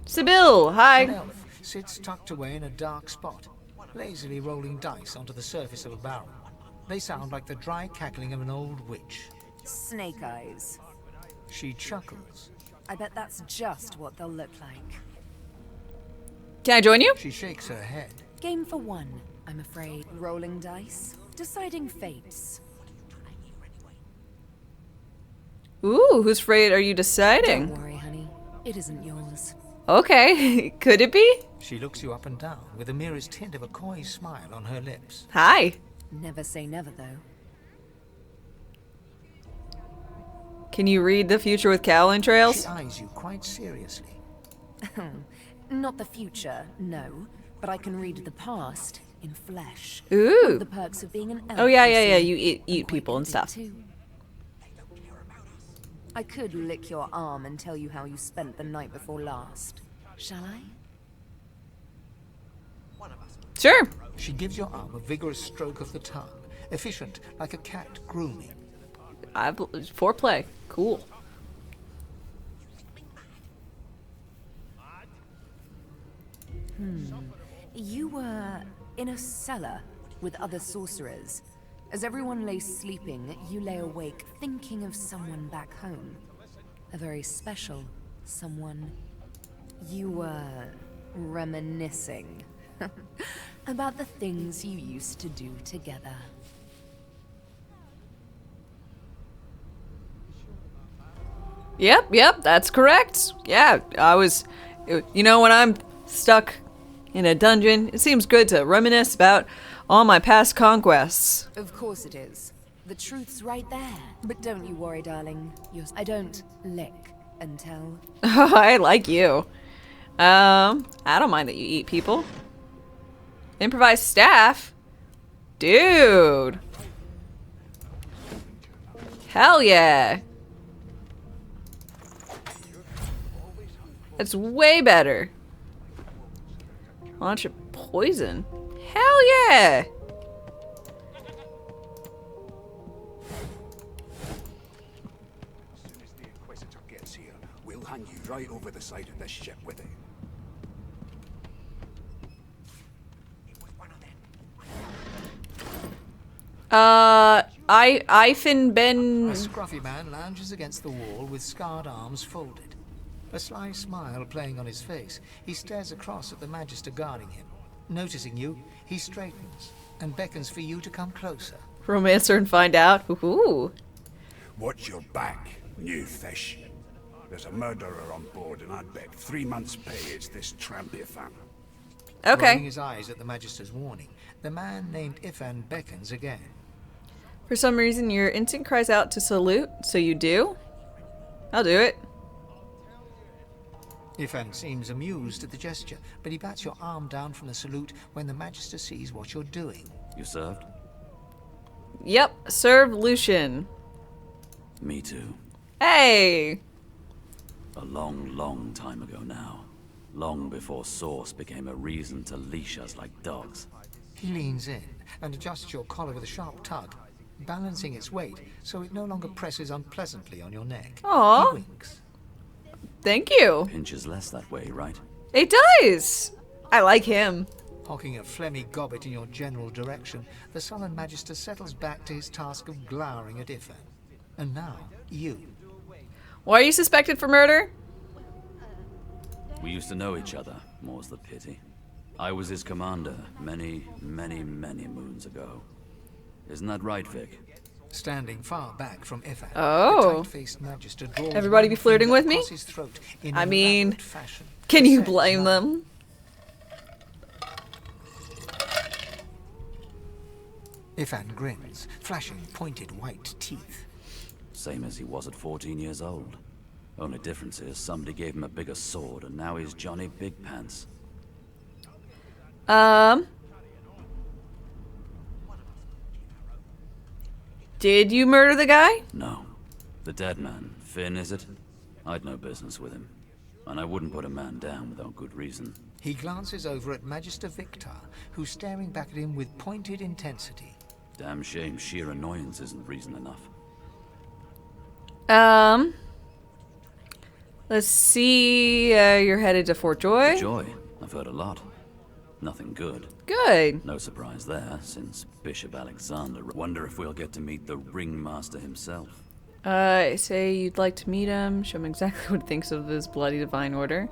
Sibyl, hi. An elf sits tucked away in a dark spot, lazily rolling dice onto the surface of a barrel. They sound like the dry cackling of an old witch. Snake eyes. She chuckles. I bet that's just what they'll look like. Can I join you? She shakes her head. Game for one, I'm afraid. Rolling dice, deciding fates. Ooh, whose fate are you deciding? Don't worry, honey. It isn't yours. Okay, could it be? She looks you up and down with the merest hint of a coy smile on her lips. Hi. Never say never, though. Can you read the future with cowl entrails? She eyes you quite seriously. Not the future, no. But I can read the past in flesh. Ooh. The perks of being an elf. Oh yeah, yeah, yeah. You eat people and stuff. Too. I could lick your arm and tell you how you spent the night before last. Shall I? Sure. She gives your arm a vigorous stroke of the tongue, efficient like a cat grooming. Foreplay. Cool. You were in a cellar with other sorcerers. As everyone lay sleeping, you lay awake thinking of someone back home. A very special someone. You were reminiscing about the things you used to do together. Yep, that's correct. Yeah, you know, when I'm stuck in a dungeon, it seems good to reminisce about all my past conquests. Of course it is. The truth's right there. But don't you worry, darling. I don't lick and tell. I like you. I don't mind that you eat people. Improvised staff? Dude. Hell yeah. That's way better. Launch a poison. Hell yeah. As soon as the Inquisitor gets here, we'll hang you right over the side of this ship with it. Ifin Ben... A scruffy man lounges against the wall with scarred arms folded. A sly smile playing on his face, he stares across at the Magister guarding him. Noticing you, he straightens and beckons for you to come closer. Romancer and find out. Ooh. Watch your back, new fish. There's a murderer on board, and I'd bet 3 months' pay it's this tramp Ifan. Okay. Rolling his eyes at the Magister's warning, the man named Ifan beckons again. For some reason, your instinct cries out to salute, so you do? I'll do it. Ifan seems amused at the gesture, but he bats your arm down from the salute when the Magister sees what you're doing. You served? Yep, serve Lucian. Me too. Hey! A long, long time ago now. Long before Source became a reason to leash us like dogs. He leans in and adjusts your collar with a sharp tug, balancing its weight so it no longer presses unpleasantly on your neck. Aww. He winks. Thank you. Pinches less that way, right? It does! I like him. Hocking a phlegmy gobbet in your general direction, the sullen Magister settles back to his task of glowering at Ifan. And now, you. Why are you suspected for murder? We used to know each other, more's the pity. I was his commander many, many, many moons ago. Isn't that right, Vic? Standing far back from Ifan, Oh. the tight-faced Magister draws Everybody be one flirting finger with me? across his throat in I an mean, elaborate fashion. can you Says blame nothing. them? Ifan grins, flashing pointed white teeth. Same as he was at 14 years old. Only difference is somebody gave him a bigger sword and now he's Johnny Big Pants. Did you murder the guy? No. The dead man, Finn, is it? I'd no business with him. And I wouldn't put a man down without good reason. He glances over at Magister Victor, who's staring back at him with pointed intensity. Damn shame sheer annoyance isn't reason enough. Let's see. You're headed to Fort Joy. Joy. I've heard a lot. Nothing good. Good. No surprise there, since Bishop Alexander. Wonder if we'll get to meet the ringmaster himself. Say you'd like to meet him. Show him exactly what he thinks of this bloody divine order.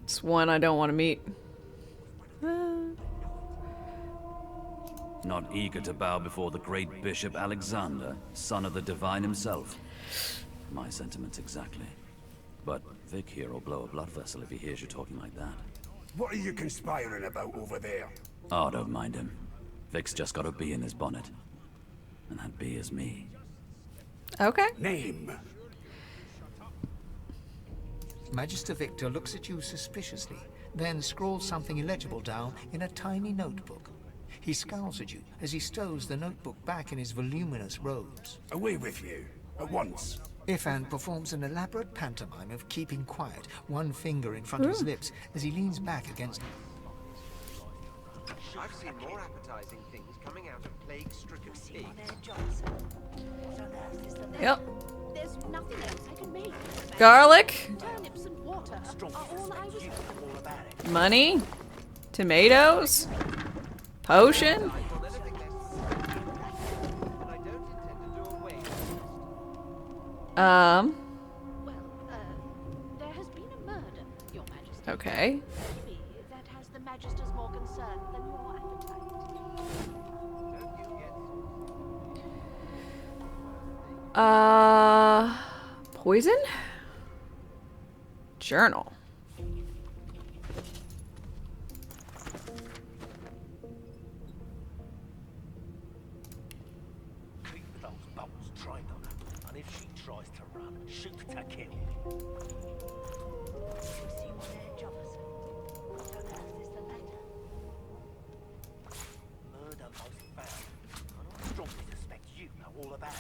It's one I don't want to meet. Not eager to bow before the great Bishop Alexander, son of the divine himself. My sentiments exactly. But Vic here will blow a blood vessel if he hears you talking like that. What are you conspiring about over there? Oh, don't mind him. Vic's just got a bee in his bonnet. And that bee is me. Okay. Name. Magister Victor looks at you suspiciously, then scrawls something illegible down in a tiny notebook. He scowls at you as he stows the notebook back in his voluminous robes. Away with you. At once. Ifan performs an elaborate pantomime of keeping quiet, one finger in front of his lips, as he leans back against... I've seen more appetizing things coming out of plague-stricken sea. Yep. There's nothing else I can make. Garlic. Turnips and water are all I was... Money. Tomatoes. Potion. Well, there has been a murder, Your Majesty. Okay. Maybe that has the Magister's more concern than your appetite. Poison? Journal. Keep those bolts trained on her, and if she tries to run, shoot to kill. Murder most foul, and I strongly suspect you know all about it.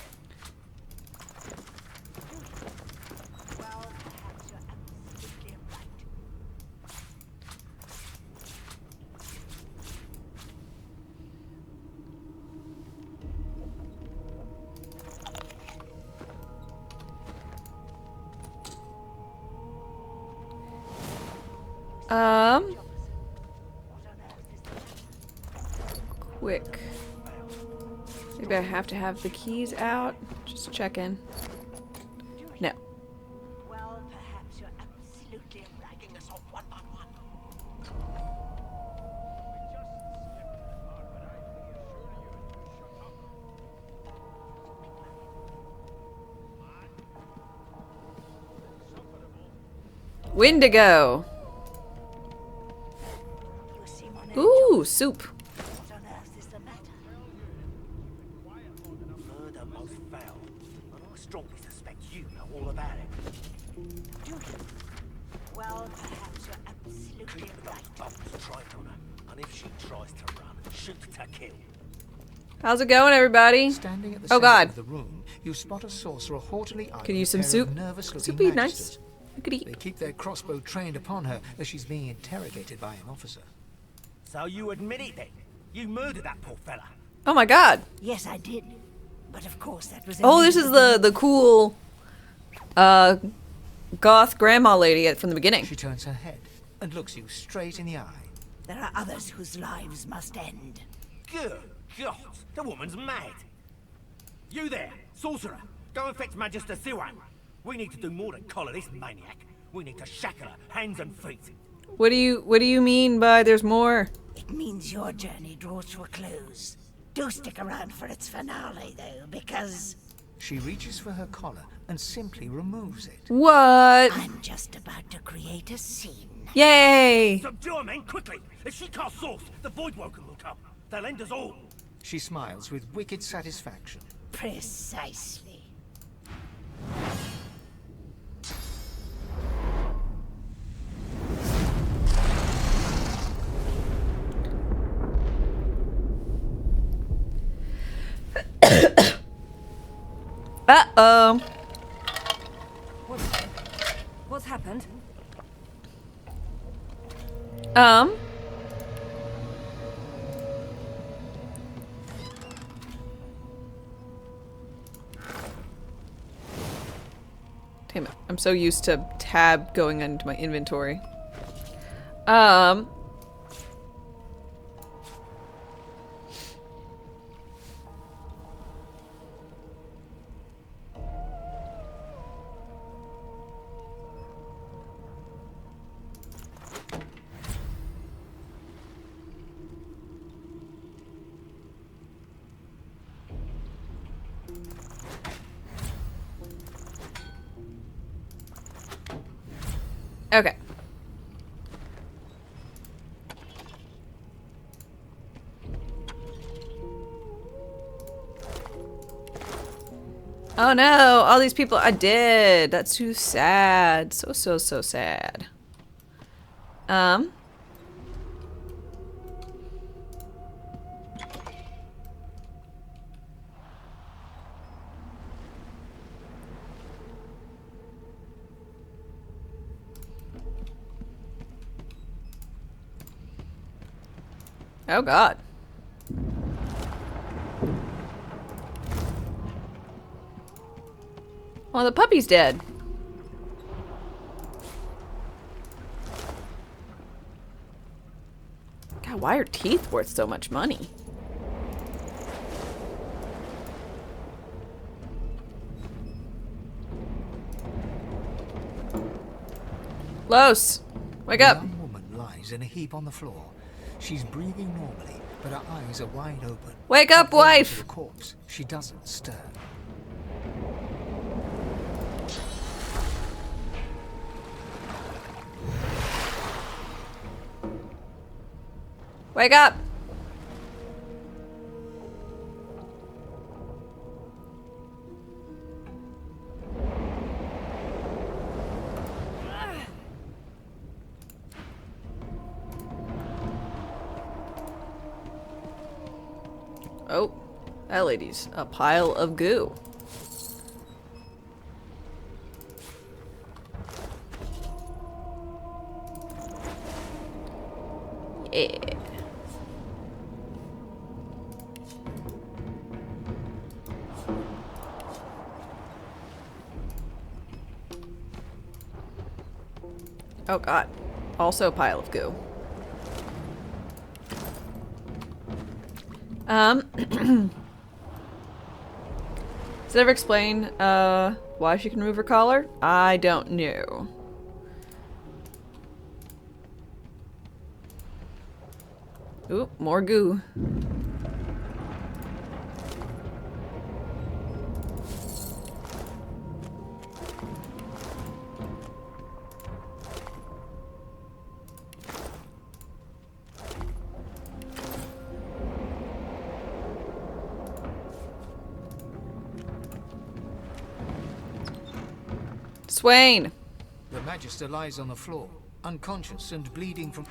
Well, perhaps you're absolutely right. Quick. Maybe I have to have the keys out. Just checking. No. Well, perhaps you're absolutely ragging us off one by one. Wendigo. Ooh, soup. What on earth is the matter? Murder goes foul. And I strongly suspect you know all about it. Do you? Well, perhaps you're absolutely Keep those right. bubbles trained on her, and if she tries to run, shoot to kill. How's it going, everybody? Standing at the Oh center God. of the room, you spot a sorcerer haughtily eyeing Could use a some pair soup. of nervous-looking Soup would be magisters. nice. I could eat. They keep their crossbow trained upon her as she's being interrogated by an officer. So you admit it then? You murdered that poor fella? Oh my God. Yes, I did. But of course, that was. Oh, this is the cool, goth grandma lady from the beginning. She turns her head and looks you straight in the eye. There are others whose lives must end. Good God, the woman's mad. You there, sorcerer, go and fetch Magister Siwan. We need to do more than collar this maniac. We need to shackle her, hands and feet. What do you mean by there's more? It means your journey draws to a close. Do stick around for its finale, though, because... She reaches for her collar and simply removes it. What? I'm just about to create a scene. Yay! Subdue her, men, quickly! If she casts Source, the Voidwoken will come. They'll end us all. She smiles with wicked satisfaction. Precisely. Uh-oh. What's happened? Damn it. I'm so used to tab going into my inventory. Okay. Oh no, all these people I did. That's too sad. So sad. Oh God. Well, the puppy's dead. God, why are teeth worth so much money? Los, wake up. A young woman lies in a heap on the floor. She's breathing normally, but her eyes are wide open. Wake up, wife! To the corpse, she doesn't stir. Wake up! Oh, that lady's a pile of goo. Yeah. Oh God, also a pile of goo. Does it ever explain why she can remove her collar? I don't know. Ooh, more goo. Swain. The Magister lies on the floor, unconscious and bleeding from...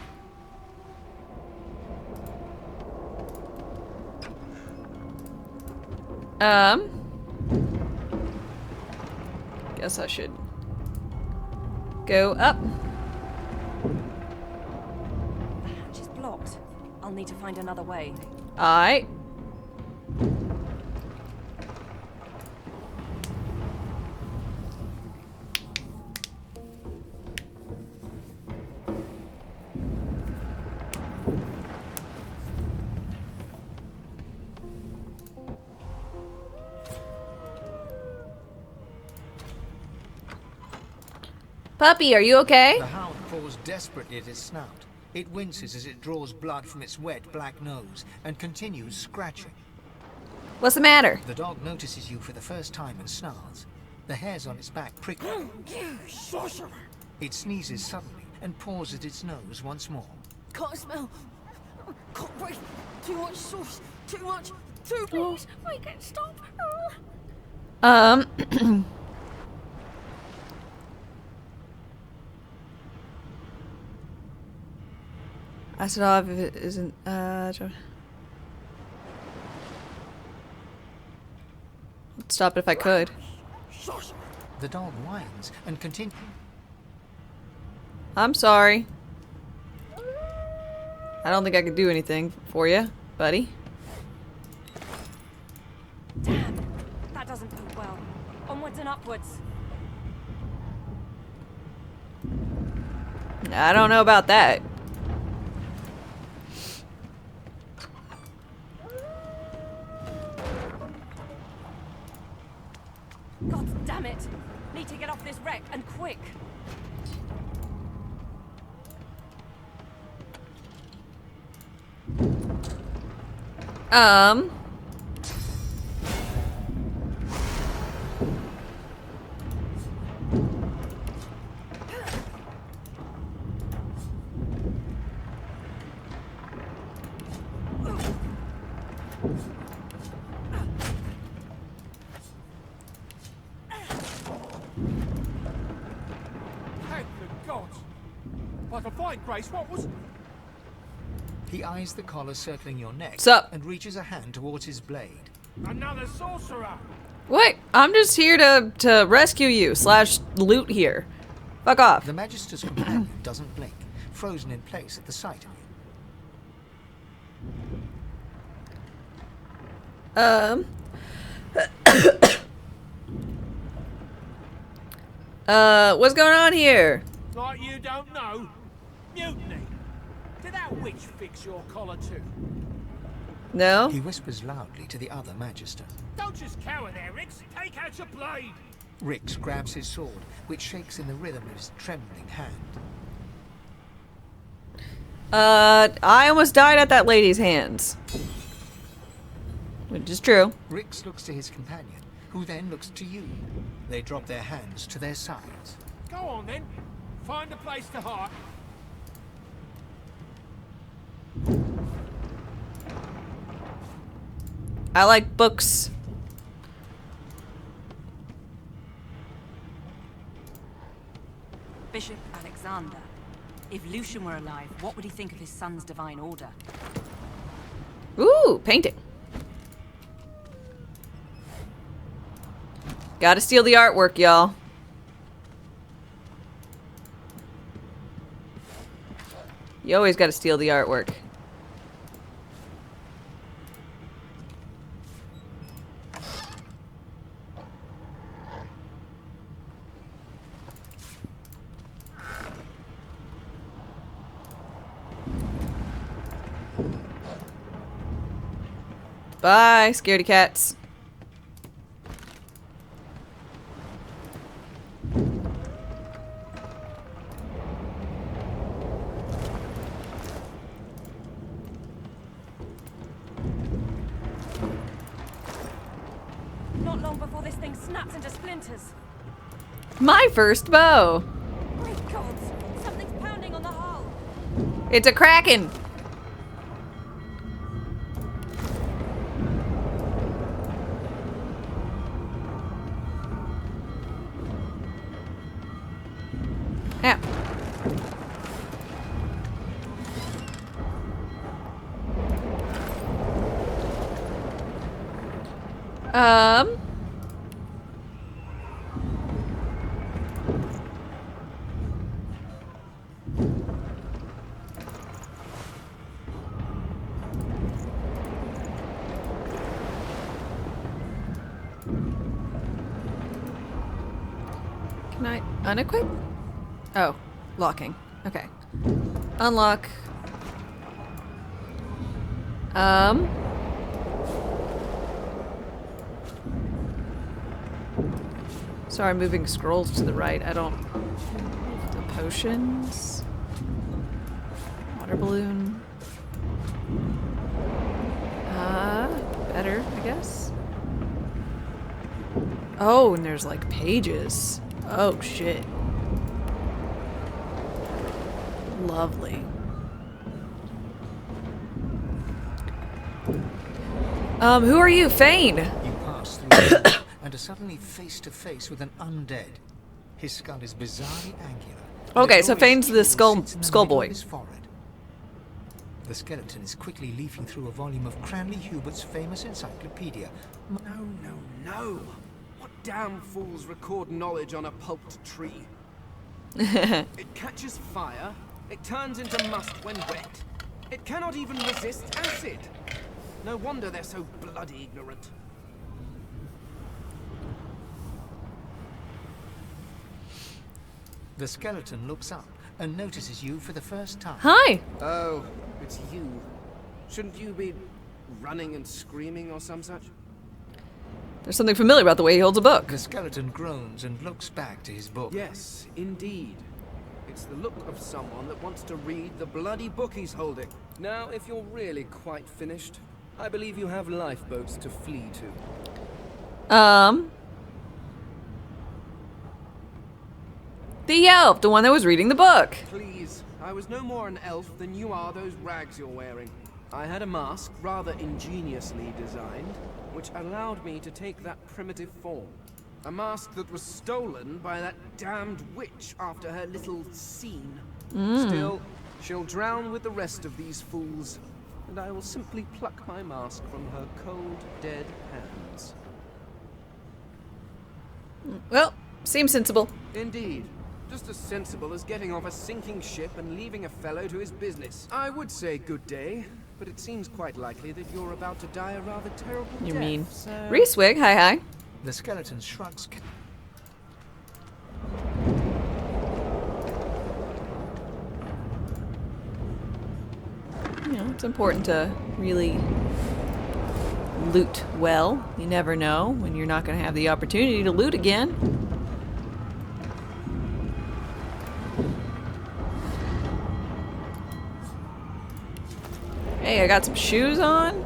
Guess I should go up. The hatch is blocked. I'll need to find another way. Alright. Puppy, are you okay? The hound paws desperately at its snout. It winces as it draws blood from its wet black nose and continues scratching. What's the matter? The dog notices you for the first time and snarls. The hairs on its back prickle. It sneezes suddenly and paws at its nose once more. Can't smell. Can't breathe. Too much sauce. Too much. Too please. I can't stop. I said off if it isn't, stop it if I could. The dog whines and continues. I'm sorry. I don't think I could do anything for you, buddy. Damn, that doesn't bode well. Onwards and upwards. I don't know about that. God damn it! Need to get off this wreck, and quick! What was... He eyes the collar circling your neck. What's up? And reaches a hand towards his blade. Another sorcerer! What? I'm just here to rescue you / loot here. Fuck off. The Magister's companion doesn't blink, frozen in place at the sight of you. What's going on here? Like you don't know? Mutiny! Did that witch fix your collar too? No? He whispers loudly to the other Magister. Don't just cower there, Rix! Take out your blade! Rix grabs his sword, which shakes in the rhythm of his trembling hand. I almost died at that lady's hands. Which is true. Rix looks to his companion, who then looks to you. They drop their hands to their sides. Go on then. Find a place to hide. I like books. Bishop Alexander. If Lucian were alive, what would he think of his son's divine order? Ooh, painting. Gotta steal the artwork, y'all. You always gotta steal the artwork. Bye, scaredy cats. Not long before this thing snaps into splinters. My first bow. Great gods! Something's pounding on the hull. It's a kraken. Can I unequip? Oh, locking. Okay. Unlock. Sorry, I'm moving scrolls to the right. I don't... The potions. Water balloon. Better, I guess. Oh, and there's like pages. Oh, shit. Lovely. Who are you, Fane? You pass through and are suddenly face to face with an undead. His skull is bizarrely angular. Okay, so Fane's the skull boy. The skeleton is quickly leafing through a volume of Cranley Hubert's famous encyclopedia. No. What damn fools record knowledge on a pulped tree? It catches fire. It turns into must when wet. It cannot even resist acid. No wonder they're so bloody ignorant. The skeleton looks up and notices you for the first time. Hi! Oh, it's you. Shouldn't you be running and screaming or some such? There's something familiar about the way he holds a book. The skeleton groans and looks back to his book. Yes, indeed. It's the look of someone that wants to read the bloody book he's holding. Now, if you're really quite finished, I believe you have lifeboats to flee to. The elf, the one that was reading the book. Please, I was no more an elf than you are those rags you're wearing. I had a mask, rather ingeniously designed, which allowed me to take that primitive form. A mask that was stolen by that damned witch after her little scene. Still, she'll drown with the rest of these fools, and I will simply pluck my mask from her cold, dead hands. Well, seems sensible. Indeed. Just as sensible as getting off a sinking ship and leaving a fellow to his business. I would say good day, but it seems quite likely that you're about to die a rather terrible You death, mean so... Reeswig, hi. The skeleton shrugs. You know, it's important to really loot well. You never know when you're not going to have the opportunity to loot again. Hey, I got some shoes on.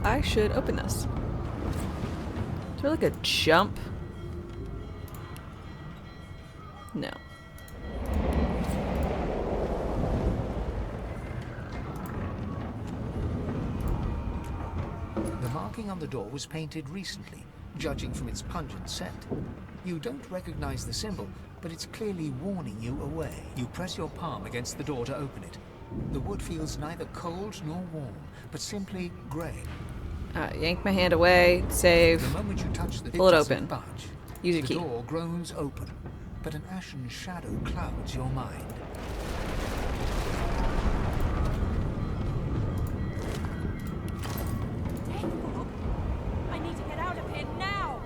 I should open this. Is there like a jump? No. The marking on the door was painted recently, judging from its pungent scent. You don't recognize the symbol, but it's clearly warning you away. You press your palm against the door to open it. The wood feels neither cold nor warm, but simply grey. Yank my hand away, save, The moment you touch the pull it doesn't open. budge. Use your The key. door groans open, but an ashen shadow clouds your mind. I need to get out of here now.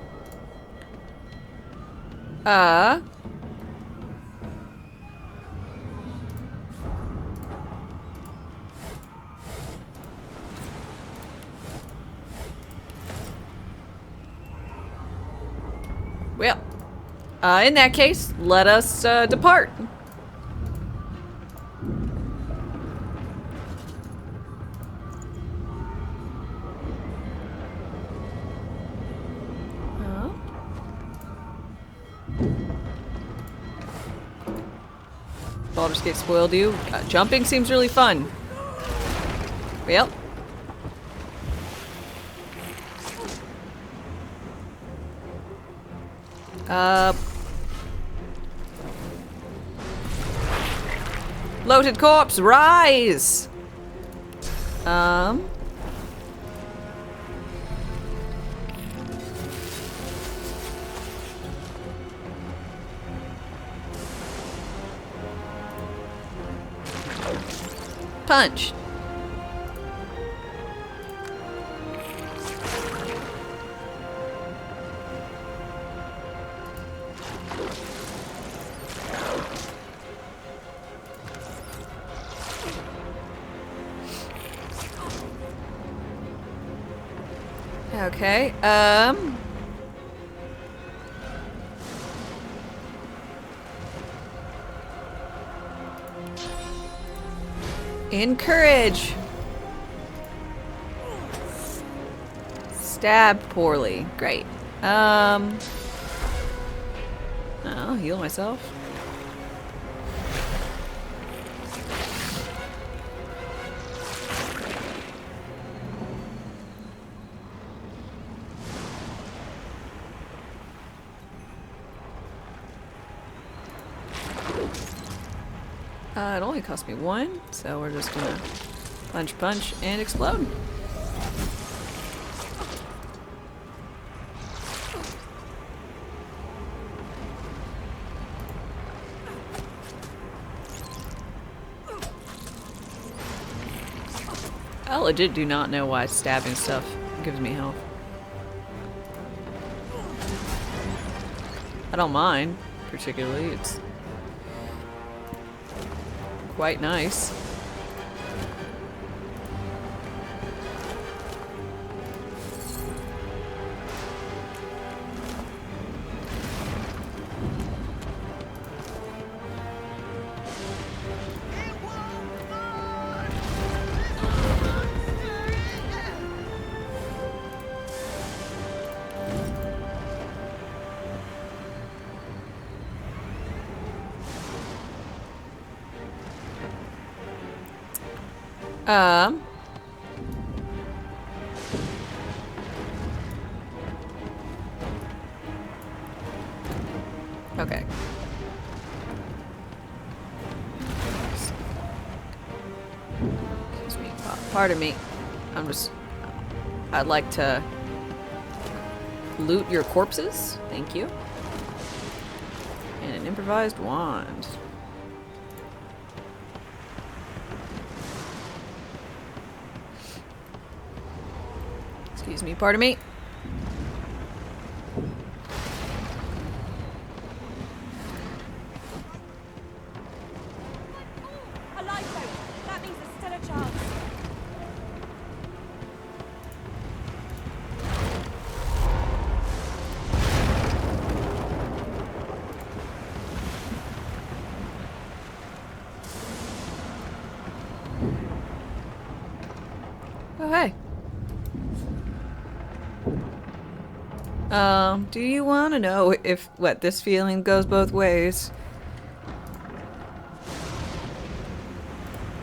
Well, in that case, let us depart. Baldur's Gate spoiled you. Jumping seems really fun. Well. Bloated corpse, rise! punch. Okay, encourage. Stabbed poorly. Great. I'll heal myself. It only cost me 1, so we're just gonna punch, punch, and explode. I legit do not know why stabbing stuff gives me health. I don't mind, particularly. It's quite nice. Okay. Excuse me. Pardon me. I'd like to loot your corpses. Thank you. And an improvised wand. Excuse me, pardon me. A lifeboat! That means there's still a chance. Oh, hey. Do you want to know if this feeling goes both ways?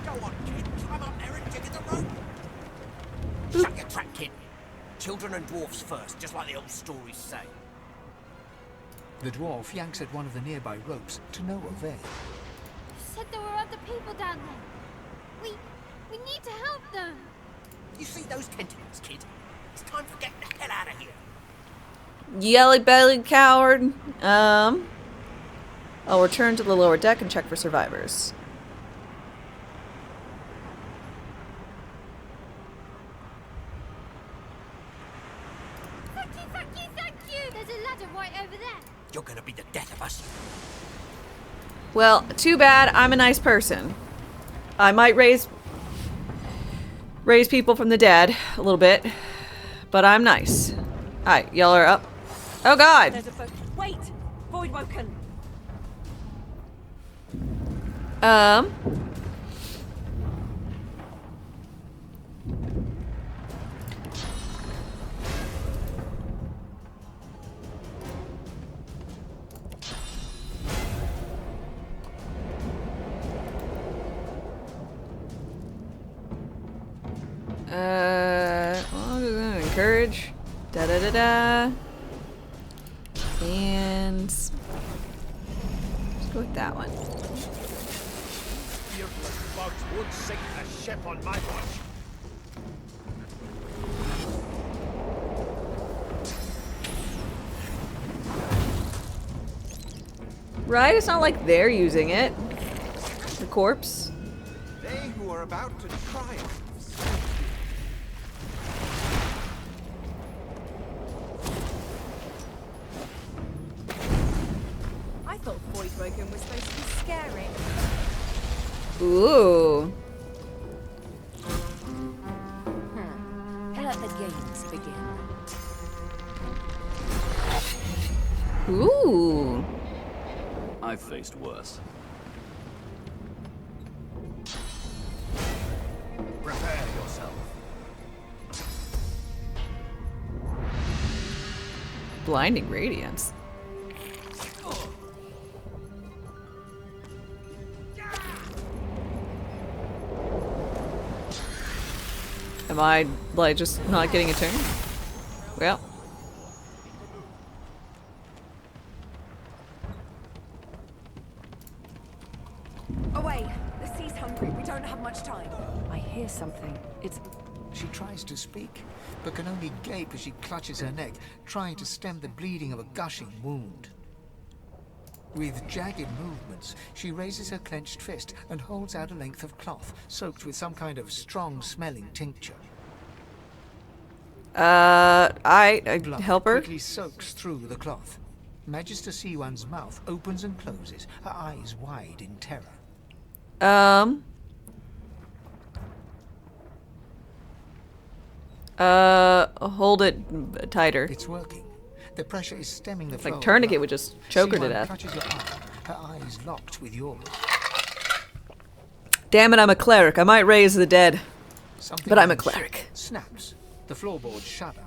Go on, kid. Climb up there and dig at the rope. Shut your trap, kid. Children and dwarfs first, just like the old stories say. The dwarf yanks at one of the nearby ropes to no avail. You said there were other people down there. We need to help them. You see those tentacles, kid? It's time for getting the hell out of here. Yelly-bellied coward. I'll return to the lower deck and check for survivors. Thank you, thank you, thank you! There's a ladder right over there. You're gonna be the death of us. Well, too bad. I'm a nice person. I might raise people from the dead a little bit, but I'm nice. Alright, y'all are up. Oh god! There's a boat. Wait! Void woken! Well, I'm gonna encourage. Da-da-da-da. And let's go with that one. Beardless bugs won't sink a ship on my watch. Right? It's not like they're using it. The corpse. They who are are about to triumph. I thought Voidwoken was supposed to be scary. Ooh. Let the games begin. Ooh. I've faced worse. Prepare yourself. Blinding radiance. Am I, like, just not getting a turn? Well. Away! The sea's hungry. We don't have much time. I hear something. It's... She tries to speak, but can only gape as she clutches her neck, trying to stem the bleeding of a gushing wound. With jagged movements, she raises her clenched fist and holds out a length of cloth, soaked with some kind of strong-smelling tincture. I Blood help her? quickly soaks through the cloth. Magister C1's mouth opens and closes, her eyes wide in terror. Hold it tighter. It's working. The pressure is stemming the flow. Like tourniquet would just choke her to C1 death. clutches your arm, her eyes locked with yours. Damn it, I'm a cleric. I might raise the dead. Something But I'm a on the ship cleric. snaps. The floorboards shudder.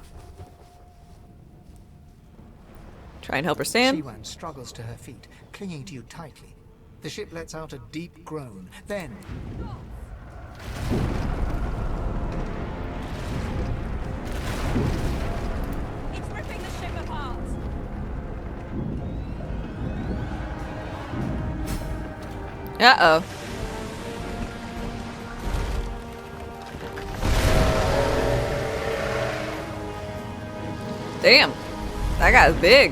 Try and help her stand. C1 struggles to her feet, clinging to you tightly. The ship lets out a deep groan. Then... It's ripping the ship apart. Uh-oh. Damn. That guy's big.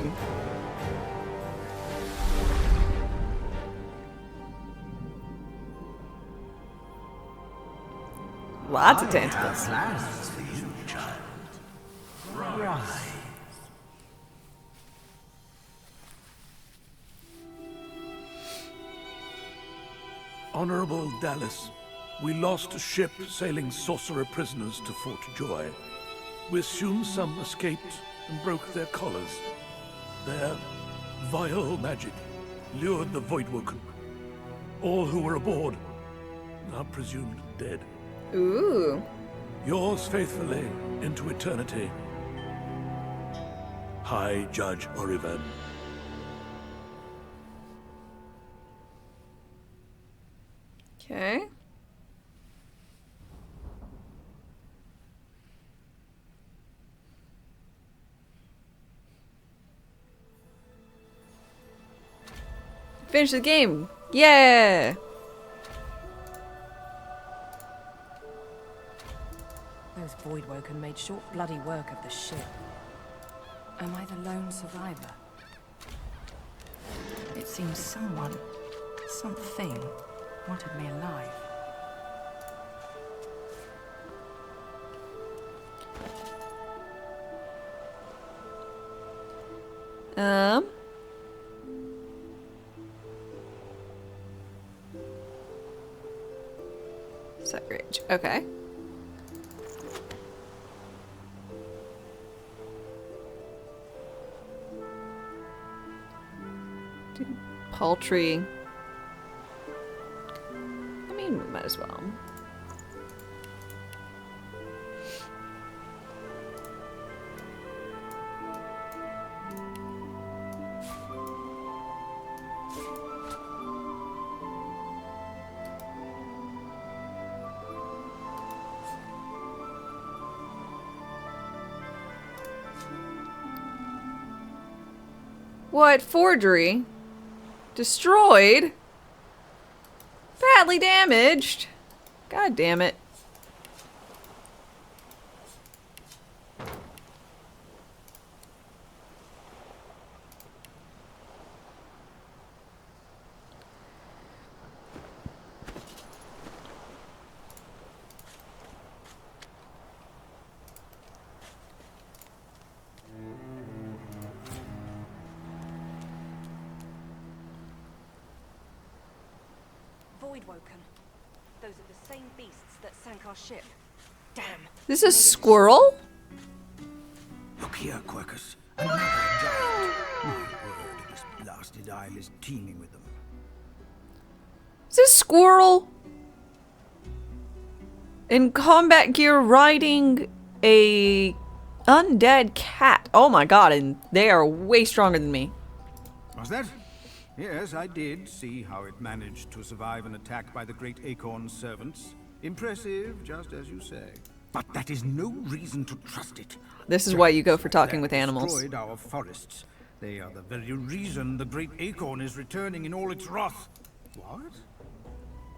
Lots of tentacles. Plans for you, child. Rise. Honorable Dallas, we lost a ship sailing sorcerer prisoners to Fort Joy. We assume some escaped and broke their collars. Their vile magic lured the Voidwoken. All who were aboard are presumed dead. Ooh. Yours faithfully into eternity, High Judge Orivan. Okay. Finish the game. Yeah. Those Voidwoken made short bloody work of the ship. Am I the lone survivor? It seems someone, something, wanted me alive. Set rage. Okay. Paltry. I mean, we might as well. What? Forgery? Destroyed? Badly damaged? God damn it. Voidwoken. Those are the same beasts that sank our ship. Damn. This is squirrel? Look here, Quercus. Another giant. My word, this blasted isle is teeming with them. Is this squirrel? In combat gear riding a undead cat. Oh my god, and they are way stronger than me. Was that? Yes, I did see how it managed to survive an attack by the great Acorn's servants. Impressive, just as you say. But that is no reason to trust it. This is why you go for talking with animals. Destroyed our forests. They are the very reason the great Acorn is returning in all its wrath. What?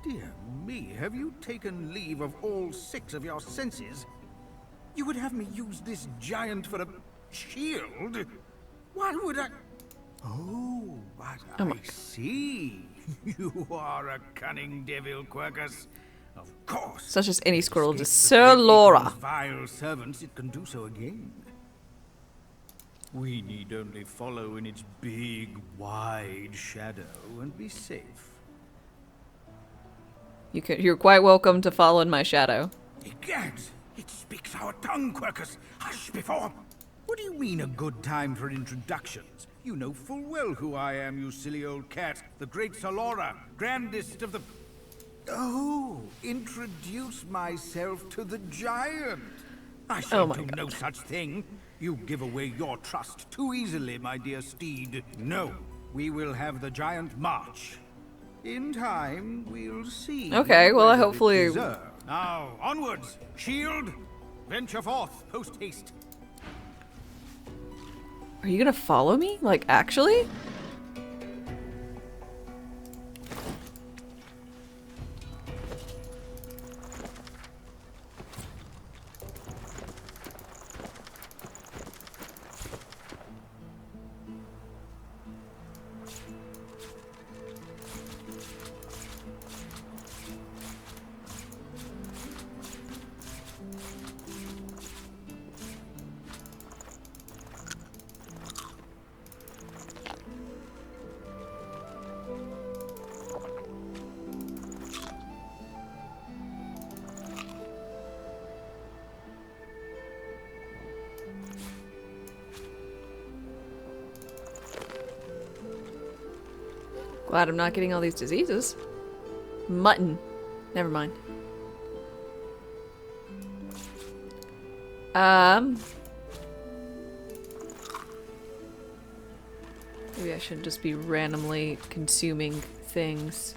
Dear me, have you taken leave of all 6 of your senses? You would have me use this giant for a shield? Why would I? Oh, but I see. You are a cunning devil, Quercus. Of course. Such as any squirrel to Sir Laura. Vile servants, it can do so again. We need only follow in its big, wide shadow and be safe. You're quite welcome to follow in my shadow. Egad, it speaks our tongue, Quercus. Hush before. What do you mean a good time for introductions? You know full well who I am, you silly old cat. The great Sir Laura, grandest of the... Oh, introduce myself to the giant. I shall do no such thing. You give away your trust too easily, my dear steed. No, we will have the giant march. In time, we'll see. Okay, well, I hopefully... Now, onwards! Shield! Venture forth, post haste. Are you gonna follow me? Like, actually? Glad I'm not getting all these diseases. Mutton. Never mind. Maybe I shouldn't just be randomly consuming things.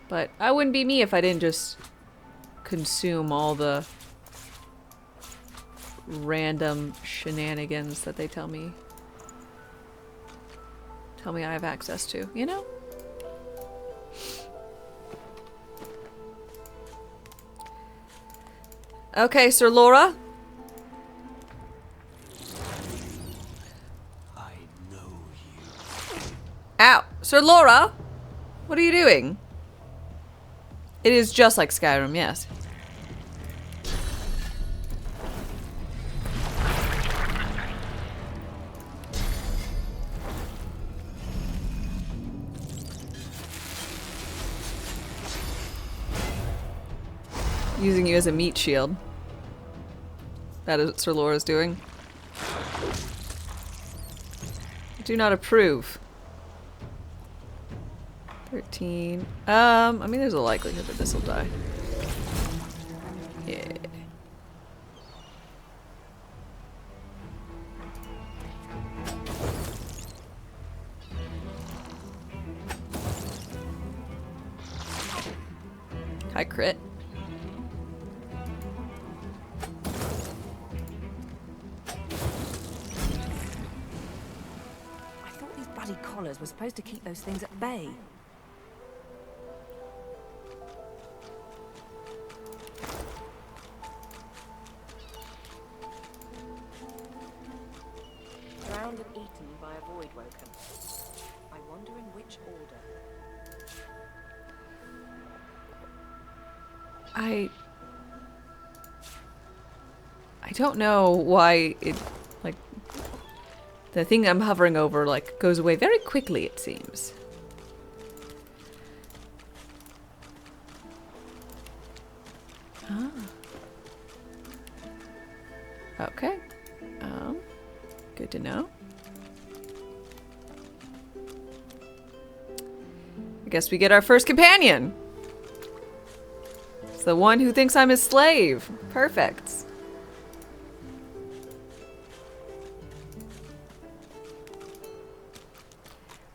But I wouldn't be me if I didn't just consume all the random shenanigans that they tell me I have access to, you know? Okay, Sir Laura. I know you. Ow! Sir Laura! What are you doing? It is just like Skyrim, yes. Using you as a meat shield. That is what Sir Laura's doing. Do not approve. 13. I mean, there's a likelihood that this will die. Yeah. Hi, crit. Collars were supposed to keep those things at bay. Drowned and eaten by a Voidwoken. I wonder in which order. I don't know why it, like, the thing I'm hovering over, like, goes away very quickly, it seems. Ah. Okay. Good to know. I guess we get our first companion. It's the one who thinks I'm his slave. Perfect.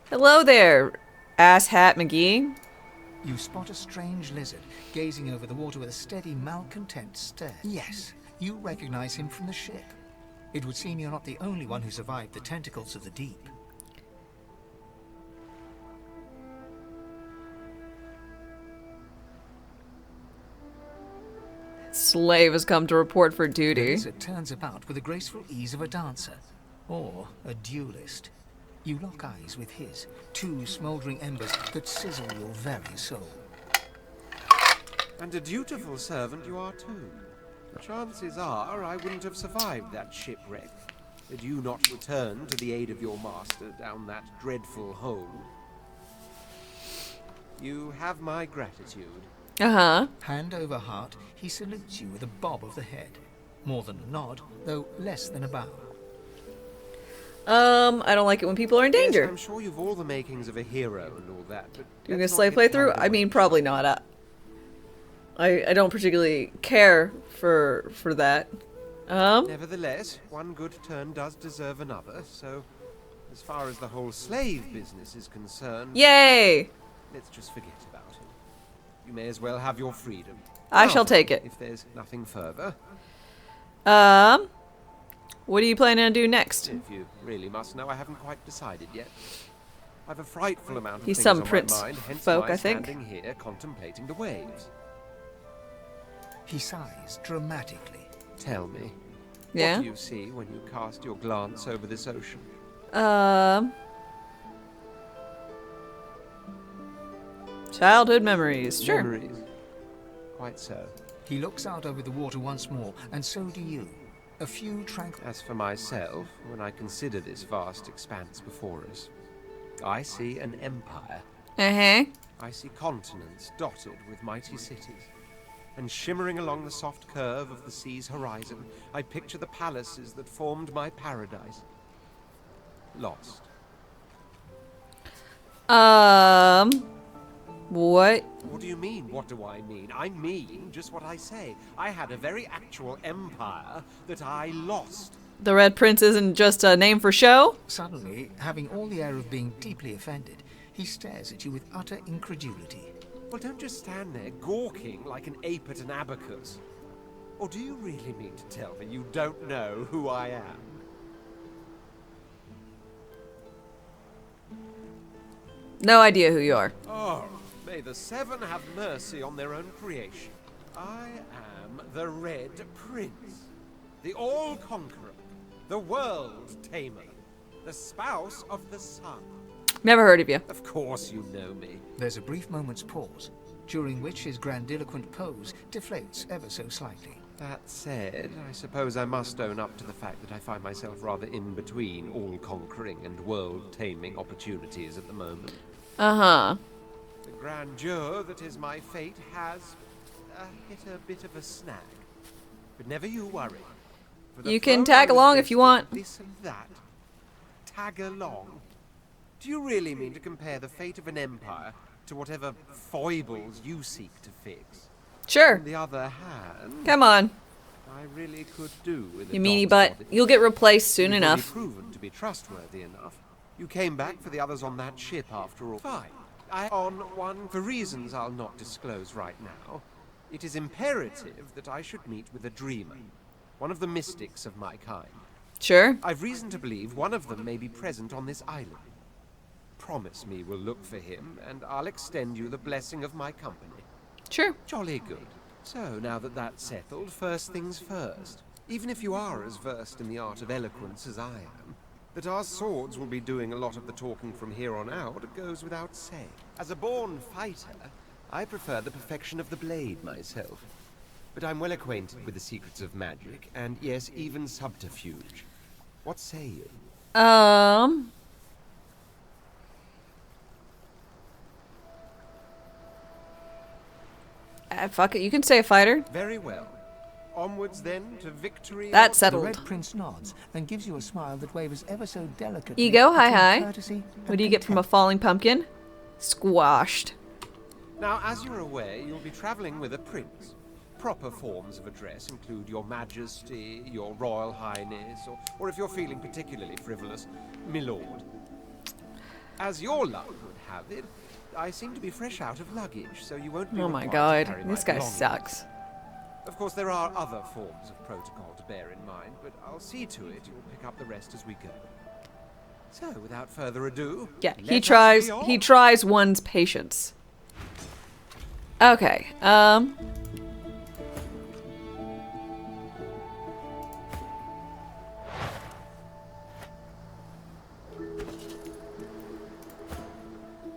Hello there, asshat McGee. You spot a strange lizard gazing over the water with a steady, malcontent stare. Yes, you recognize him from the ship. It would seem you're not the only one who survived the tentacles of the deep. Slave has come to report for duty. The lizard turns about with the graceful ease of a dancer, or a duelist. You lock eyes with his, two smouldering embers that sizzle your very soul. And a dutiful servant you are too. The chances are I wouldn't have survived that shipwreck had you not returned to the aid of your master down that dreadful hole. You have my gratitude. Uh-huh. Hand over heart, he salutes you with a bob of the head. More than a nod, though less than a bow. I don't like it when people are in danger. Yes, I'm sure you've all the makings of a hero and all that, but Doing a slave playthrough? I mean, probably not. I don't particularly care for that. Nevertheless, one good turn does deserve another, so as far as the whole slave business is concerned... Yay! Let's just forget about it. You may as well have your freedom. I shall take it. If there's nothing further. What are you planning on doing next? If you really must know, I haven't quite decided yet. I've a frightful amount of He's things some on prince my mind, hence folk, my I think. standing here contemplating the waves. He sighs dramatically. Tell me, Yeah? what do you see when you cast your glance over this ocean? Childhood memories. Sure. Memories. Quite so. He looks out over the water once more, and so do you. A few tranquil... As for myself, when I consider this vast expanse before us, I see an empire. Uh-huh. I see continents dotted with mighty cities. And shimmering along the soft curve of the sea's horizon, I picture the palaces that formed my paradise. Lost. What? What do you mean, what do I mean? I mean just what I say. I had a very actual empire that I lost. The Red Prince isn't just a name for show? Suddenly, having all the air of being deeply offended, he stares at you with utter incredulity. Well, don't just stand there gawking like an ape at an abacus. Or do you really mean to tell me you don't know who I am? No idea who you are. Oh, may the seven have mercy on their own creation. I am the Red Prince, the All-Conqueror, the World-Tamer, the spouse of the sun. Never heard of you. Of course you know me. There's a brief moment's pause, during which his grandiloquent pose deflates ever so slightly. That said, I suppose I must own up to the fact that I find myself rather in between all-conquering and world-taming opportunities at the moment. Uh-huh. The grandeur that is my fate has hit a bit of a snag. But never you worry. For the You can throne I tag was along if you vested, want. This and that. Tag along? Do you really mean to compare the fate of an empire to whatever foibles you seek to fix? Sure. On the other hand... Come on. I really could do with a You meanie dog's butt. body. You'll get replaced soon You've enough. already proven to be trustworthy enough. You came back for the others on that ship after all. Fine. I on one for reasons I'll not disclose right now. It is imperative that I should meet with a dreamer, one of the mystics of my kind. Sure. I've reason to believe one of them may be present on this island. Promise me we'll look for him, and I'll extend you the blessing of my company. Sure. Jolly good. So, now that that's settled, first things first. Even if you are as versed in the art of eloquence as I am, that our swords will be doing a lot of the talking from here on out goes without saying. As a born fighter, I prefer the perfection of the blade myself. But I'm well acquainted with the secrets of magic, and yes, even subterfuge. What say you? Fuck it, you can stay a fighter. Very well. Onwards then to victory. That's The settled. Red Prince nods and gives you a smile that wavers ever so delicately. Ego, hi between hi. courtesy What and do you get from a contempt. falling pumpkin? Squashed. Now, as you're aware, you'll be traveling with a prince. Proper forms of address include Your Majesty, Your Royal Highness, or if you're feeling particularly frivolous, Milord. As your luck would have it, I seem to be fresh out of luggage, so you won't be Oh my required to god, carry this my guy belongings. sucks. Of course, there are other forms of protocol to bear in mind, but I'll see to it you'll pick up the rest as we go. So, without further ado, Yeah, let he us tries. be off. He tries one's patience. Okay.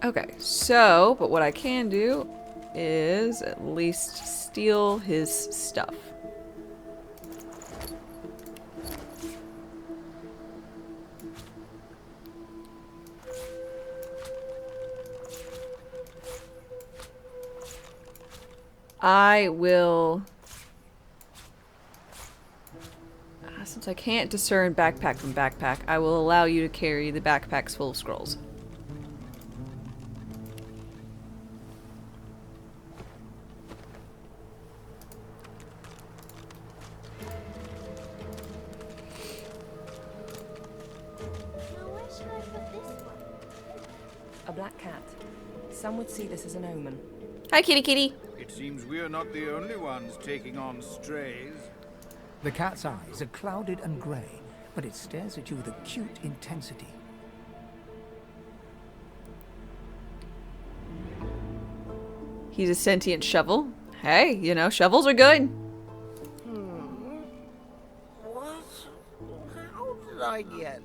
Okay, so, but what I can do is at least steal his stuff. I will... since I can't discern backpack from backpack, I will allow you to carry the backpacks full of scrolls. A black cat. Some would see this as an omen. Hi, kitty kitty. It seems we're not the only ones taking on strays. The cat's eyes are clouded and grey, but it stares at you with acute intensity. He's a sentient shovel. Hey, you know, shovels are good. What? How did I get?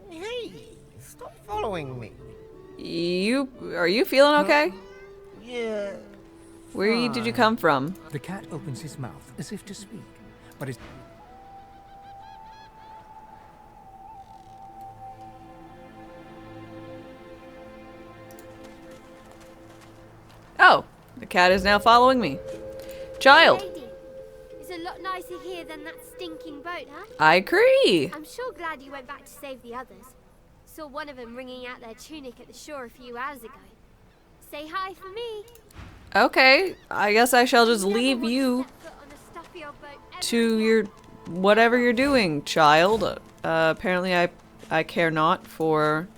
Hey, stop following me. Are you feeling okay? Yeah. Where did you come from? The cat opens his mouth as if to speak, but his... Oh, the cat is now following me. Child. Lady, it's a lot nicer here than that stinking boat, huh? I agree. I'm sure glad you went back to save the others. Saw one of them wringing out their tunic at the shore a few hours ago. Say hi for me. Okay, I guess I shall just leave you to your whatever you're doing, child. Apparently I care not for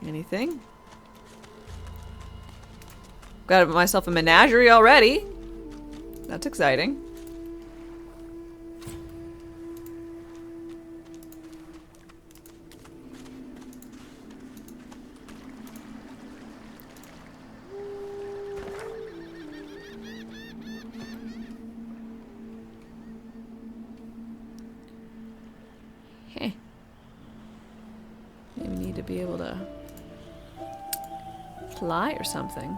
anything. Got myself a menagerie already. That's exciting. Hey. Maybe need to be able to fly or something.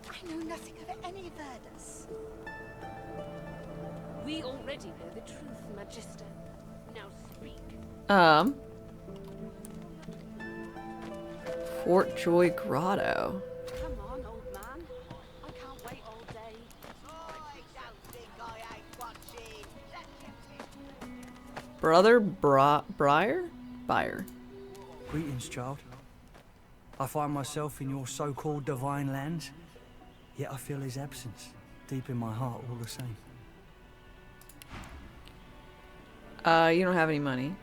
I know nothing of any Verdus. We already know the truth, Magister. Now speak. Fort Joy Grotto. Come on, old man. I can't wait all day. Brother Briar? Byre. Greetings, child. I find myself in your so-called divine lands, yet I feel his absence deep in my heart all the same. You don't have any money.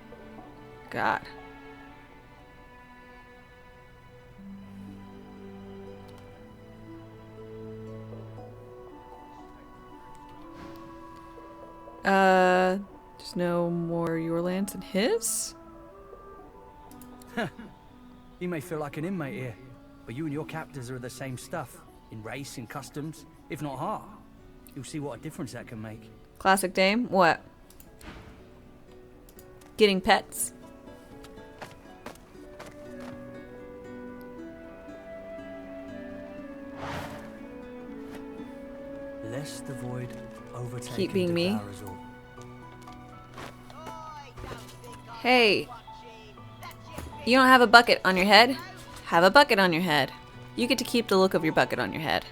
God. Just no more your lands than his? You may feel like an inmate here, but you and your captors are the same stuff. In race, in customs, if not heart. You'll see what a difference that can make. Classic dame? What? Getting pets? Lest the void overtake Keep being me. us all. Hey, you don't have a bucket on your head? Have a bucket on your head. You get to keep the look of your bucket on your head.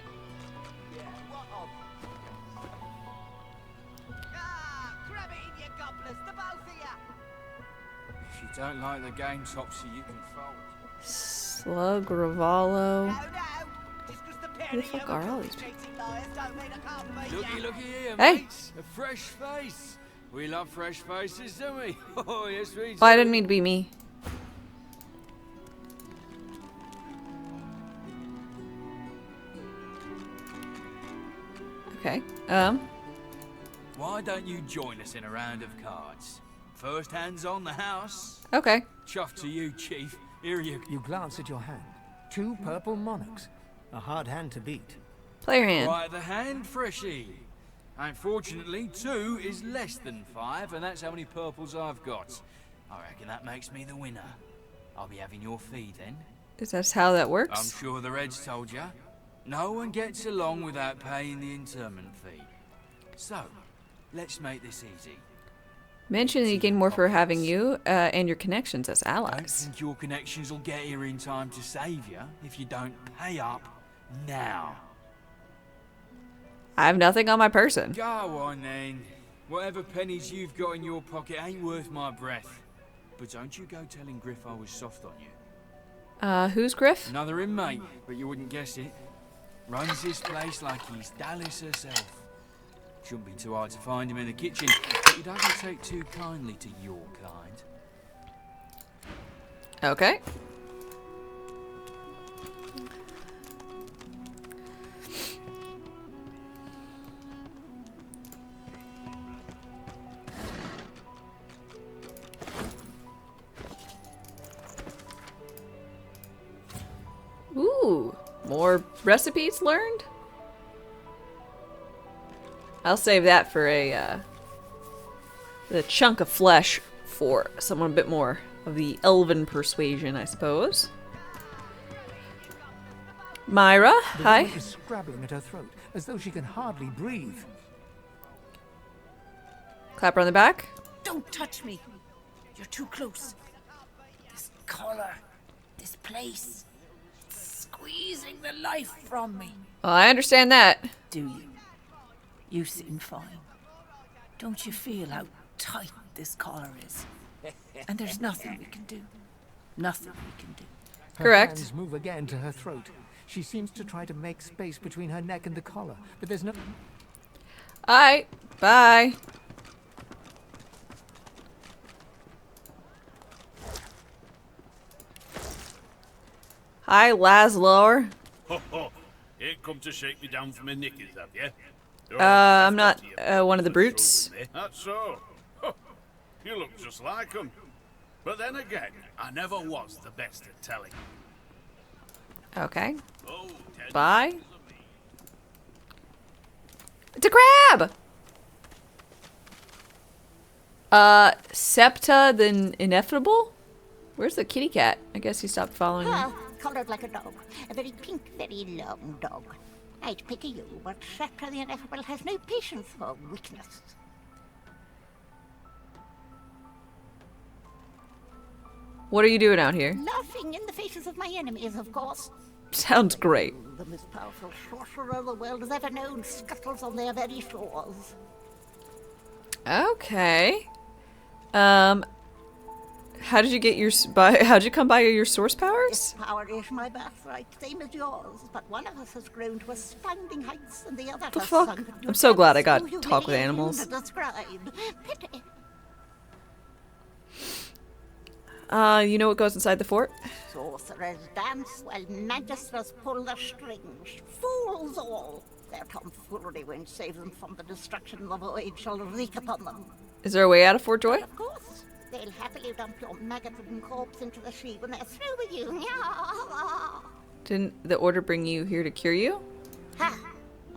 If you don't like the game, Topsy, you can fold. Slug, Ravallo. Who the fuck are all these people? Looky here, Hey. mates. A fresh face. We love fresh faces, don't we? Oh, yes, we do. Oh, I didn't mean to be me. Okay. Why don't you join us in a round of cards? First hands on the house. Okay. Chuff to you, Chief. Here you. You glance at your hand. 2 purple monarchs. A hard hand to beat. Player hand. Right the hand, Freshie. Unfortunately, 2 is less than 5, and that's how many purples I've got. I reckon that makes me the winner. I'll be having your fee then. Is that how that works? I'm sure the Reds told you. No one gets along without paying the interment fee. So, let's make this easy. Mention that you gain more for having you and your connections as I don't allies. think your connections will get here in time to save you if you don't pay up now. I have nothing on my person. Go on then. Whatever pennies you've got in your pocket ain't worth my breath. But don't you go telling Griff I was soft on you. Who's Griff? Another inmate, but you wouldn't guess it. Runs this place like he's Dallas herself. Shouldn't be too hard to find him in the kitchen, but he doesn't take too kindly to your kind. Okay. Ooh, more recipes learned? I'll save that for the chunk of flesh for someone a bit more of the elven persuasion, I suppose. Myra, The hi. woman is scrabbling at her throat, as though she can hardly breathe. Clap her on the back. Don't touch me. You're too close. This collar, this place, it's squeezing the life from me. Well, I understand that. Do you? You seem fine. Don't you feel how tight this collar is? And there's nothing we can do. Nothing we can do. Her Correct. hands move again to her throat. She seems to try to make space between her neck and the collar, but there's no... Alright, bye. Hi, Laszlo. Ho ho! Ain't come to shake me down from my knickers, have you? I'm not one of the brutes. That's so. Huh. You look just like them. But then again, I never was the best at telling. Okay. Oh, Bye. It's a crab! Septa the Ineffable? Where's the kitty cat? I guess he stopped following me. Coloured like a dog. A very pink, very long dog. I'd pity you, but Shaka the Ineffable has no patience for weakness. What are you doing out here? Laughing in the faces of my enemies, of course. Sounds great. The most powerful sorcerer the world has ever known scuttles on their very shores. Okay. How did you get your how'd you come by your source powers? This power is my birthright, same as yours, but one of us has grown to astounding heights and the other The has fuck? sunk into I'm so glad I got depths too talk with humiliating animals. to describe. Pity. You know what goes inside the fort? Sorcerers dance while magisters pull the strings. Fools all! Their tomfoolery won't save them from the destruction the void shall wreak upon them. Is there a way out of Fort Joy? Of course. They'll happily dump your maggot-ridden corpse into the sea when they're through with you. Didn't the order bring you here to cure you? Ha!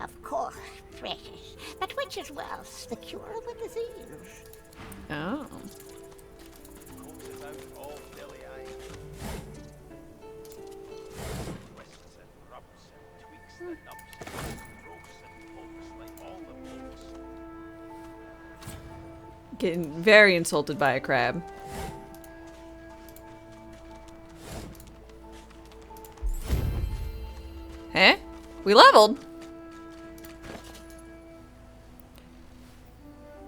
Of course, precious. But which is worse, the cure or the disease? Oh. Getting very insulted by a crab. Huh? We leveled?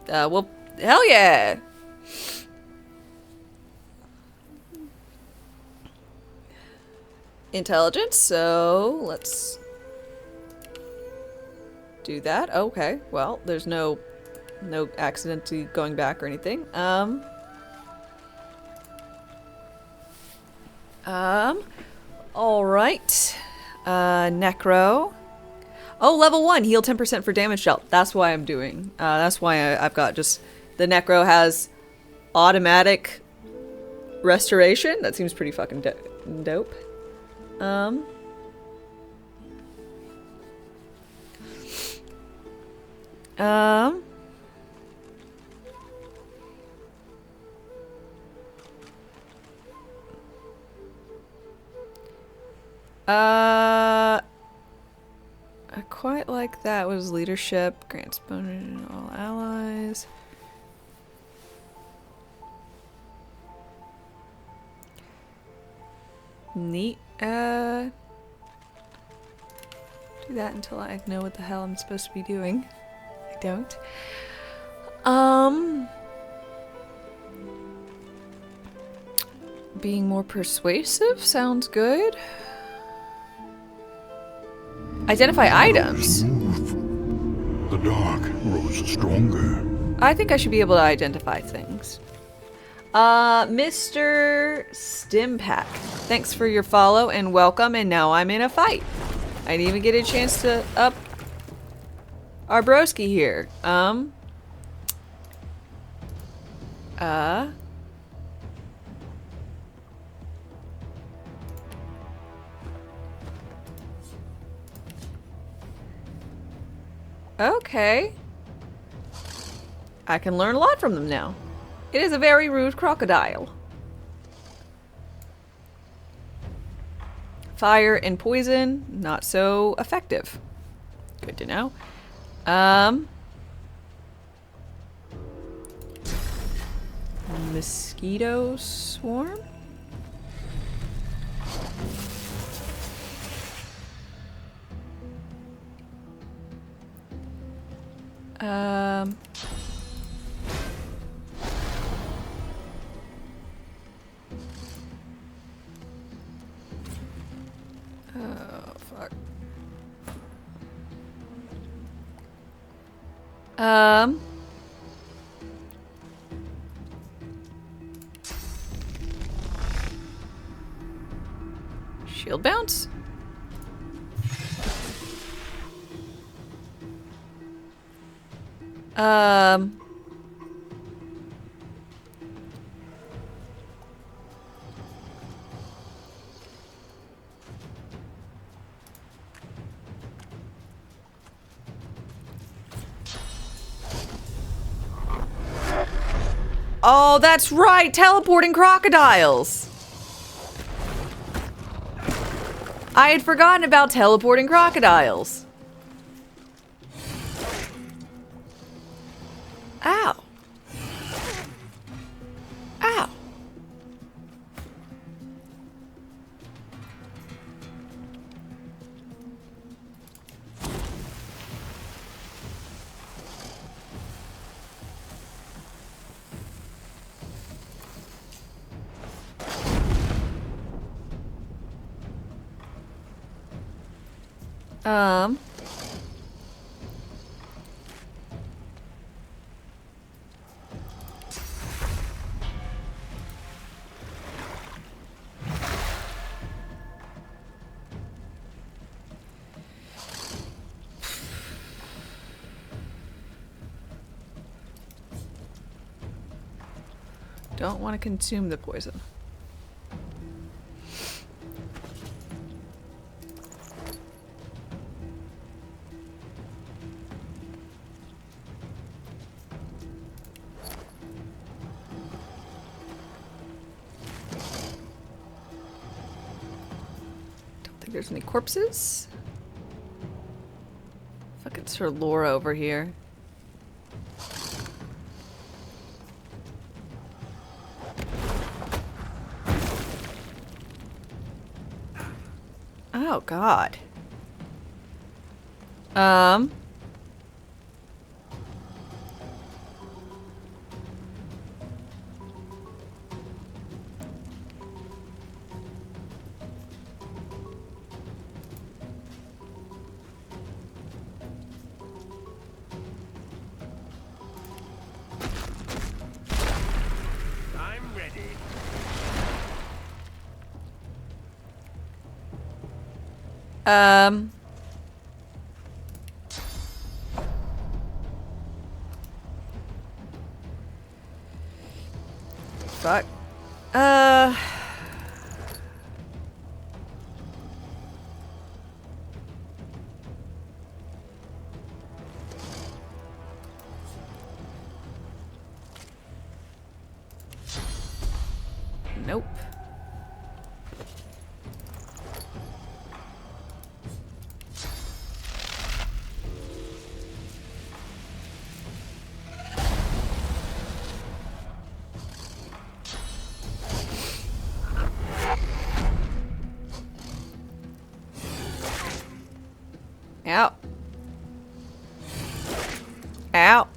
Well, hell yeah! Intelligence, so let's do that. Okay, well, there's no accident to going back or anything. Alright. Necro. Oh, level 1, heal 10% for damage dealt. That's why I'm doing. That's why I've got just... The Necro has automatic restoration. That seems pretty fucking dope. I quite like that. Was leadership, grants bonus to all allies. Neat. Do that until I know what the hell I'm supposed to be doing. I don't. Being more persuasive sounds good. Identify items. The dark grows stronger. I think I should be able to identify things. Mr. Stimpack, thanks for your follow and welcome, and now I'm in a fight. I didn't even get a chance to up our broski here. Okay. I can learn a lot from them now. It is a very rude crocodile. Fire and poison, not so effective. Good to know. Mosquito swarm? Oh, fuck. Shield bounce? Oh, that's right! Teleporting crocodiles! I had forgotten about teleporting crocodiles. Ow. Ow. Don't want to consume the poison. Don't think there's any corpses. Fucking Sir Laura over here. Oh, God. I'm ready. Fuck. Nope. Ow. Ow.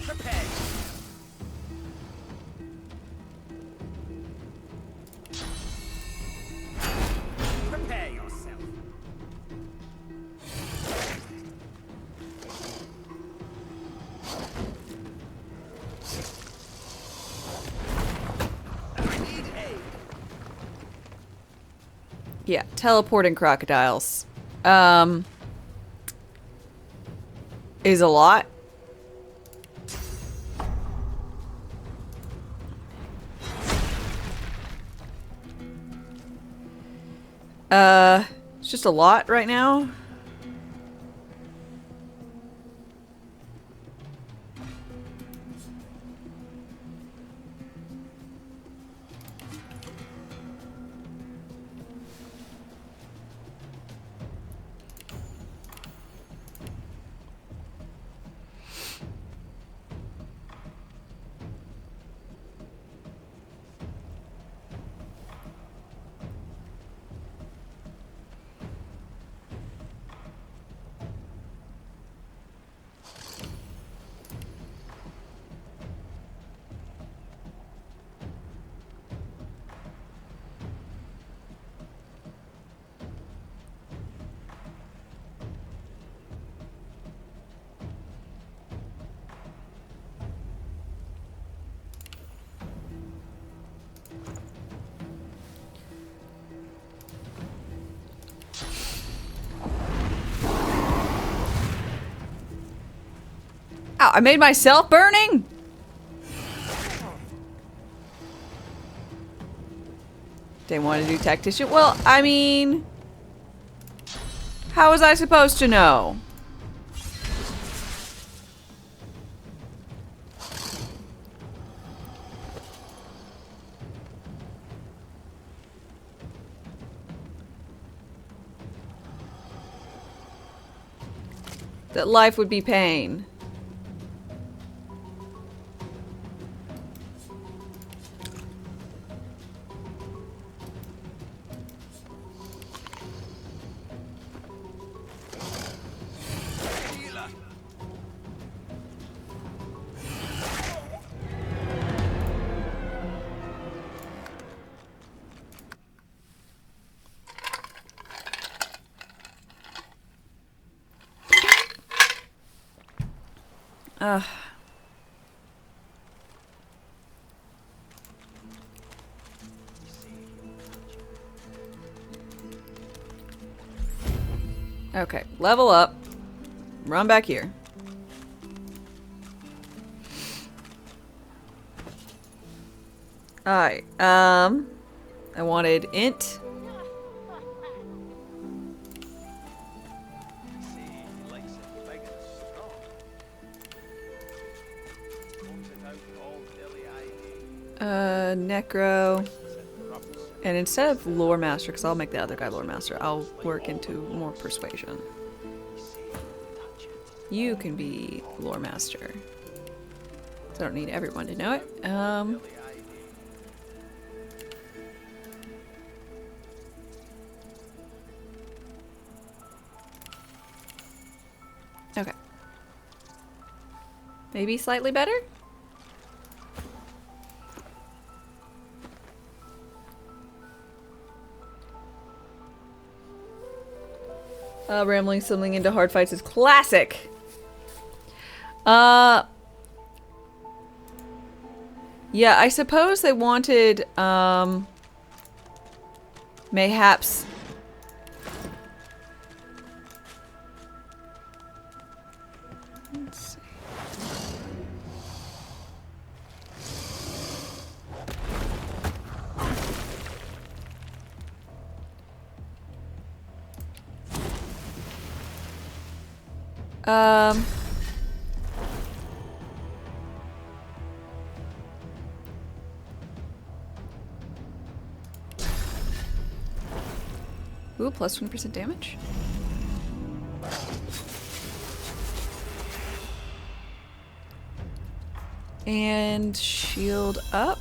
Prepare. Prepare yourself. I need aid. Yeah, teleporting crocodiles. Is a lot. It's just a lot right now. Ow, I made myself burning? They want to do tactician? Well, I mean... How was I supposed to know? That life would be pain. Okay, level up. Run back here. Alright, I wanted int. Necro. And instead of lore master, because I'll make the other guy lore master, I'll work into more persuasion. You can be lore master. So I don't need everyone to know it. Okay. Maybe slightly better? Rambling sibling into hard fights is classic. Yeah, I suppose they wanted, mayhaps. Let's see. Ooh, plus 20% damage. And shield up.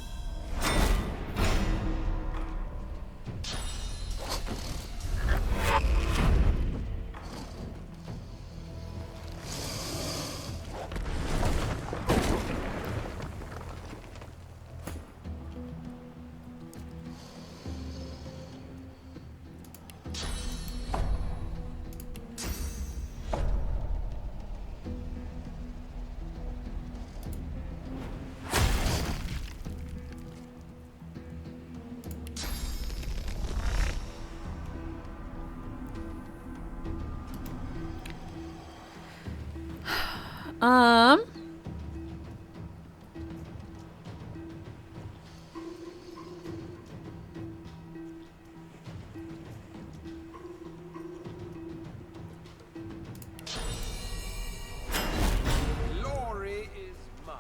Glory is mine.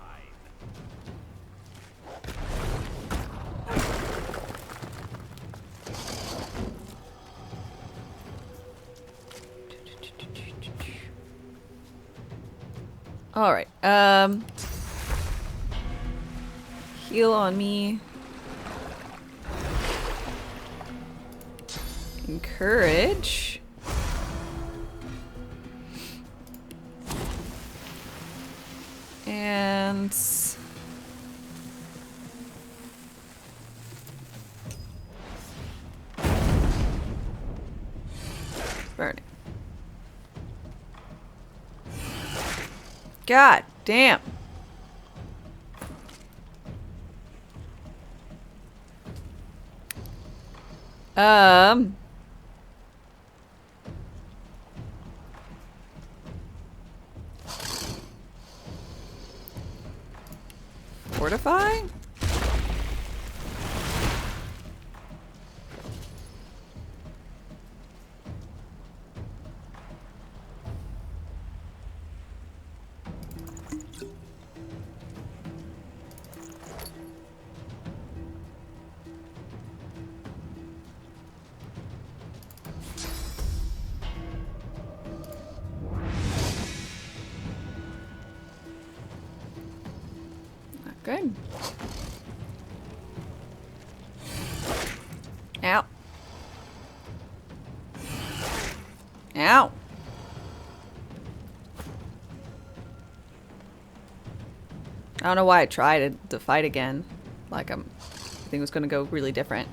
All right. Heal on me. Encourage. And burn it. God damn. Fortify? Good. Ow. Ow. I don't know why I tried to fight again. Like I think it was gonna go really different.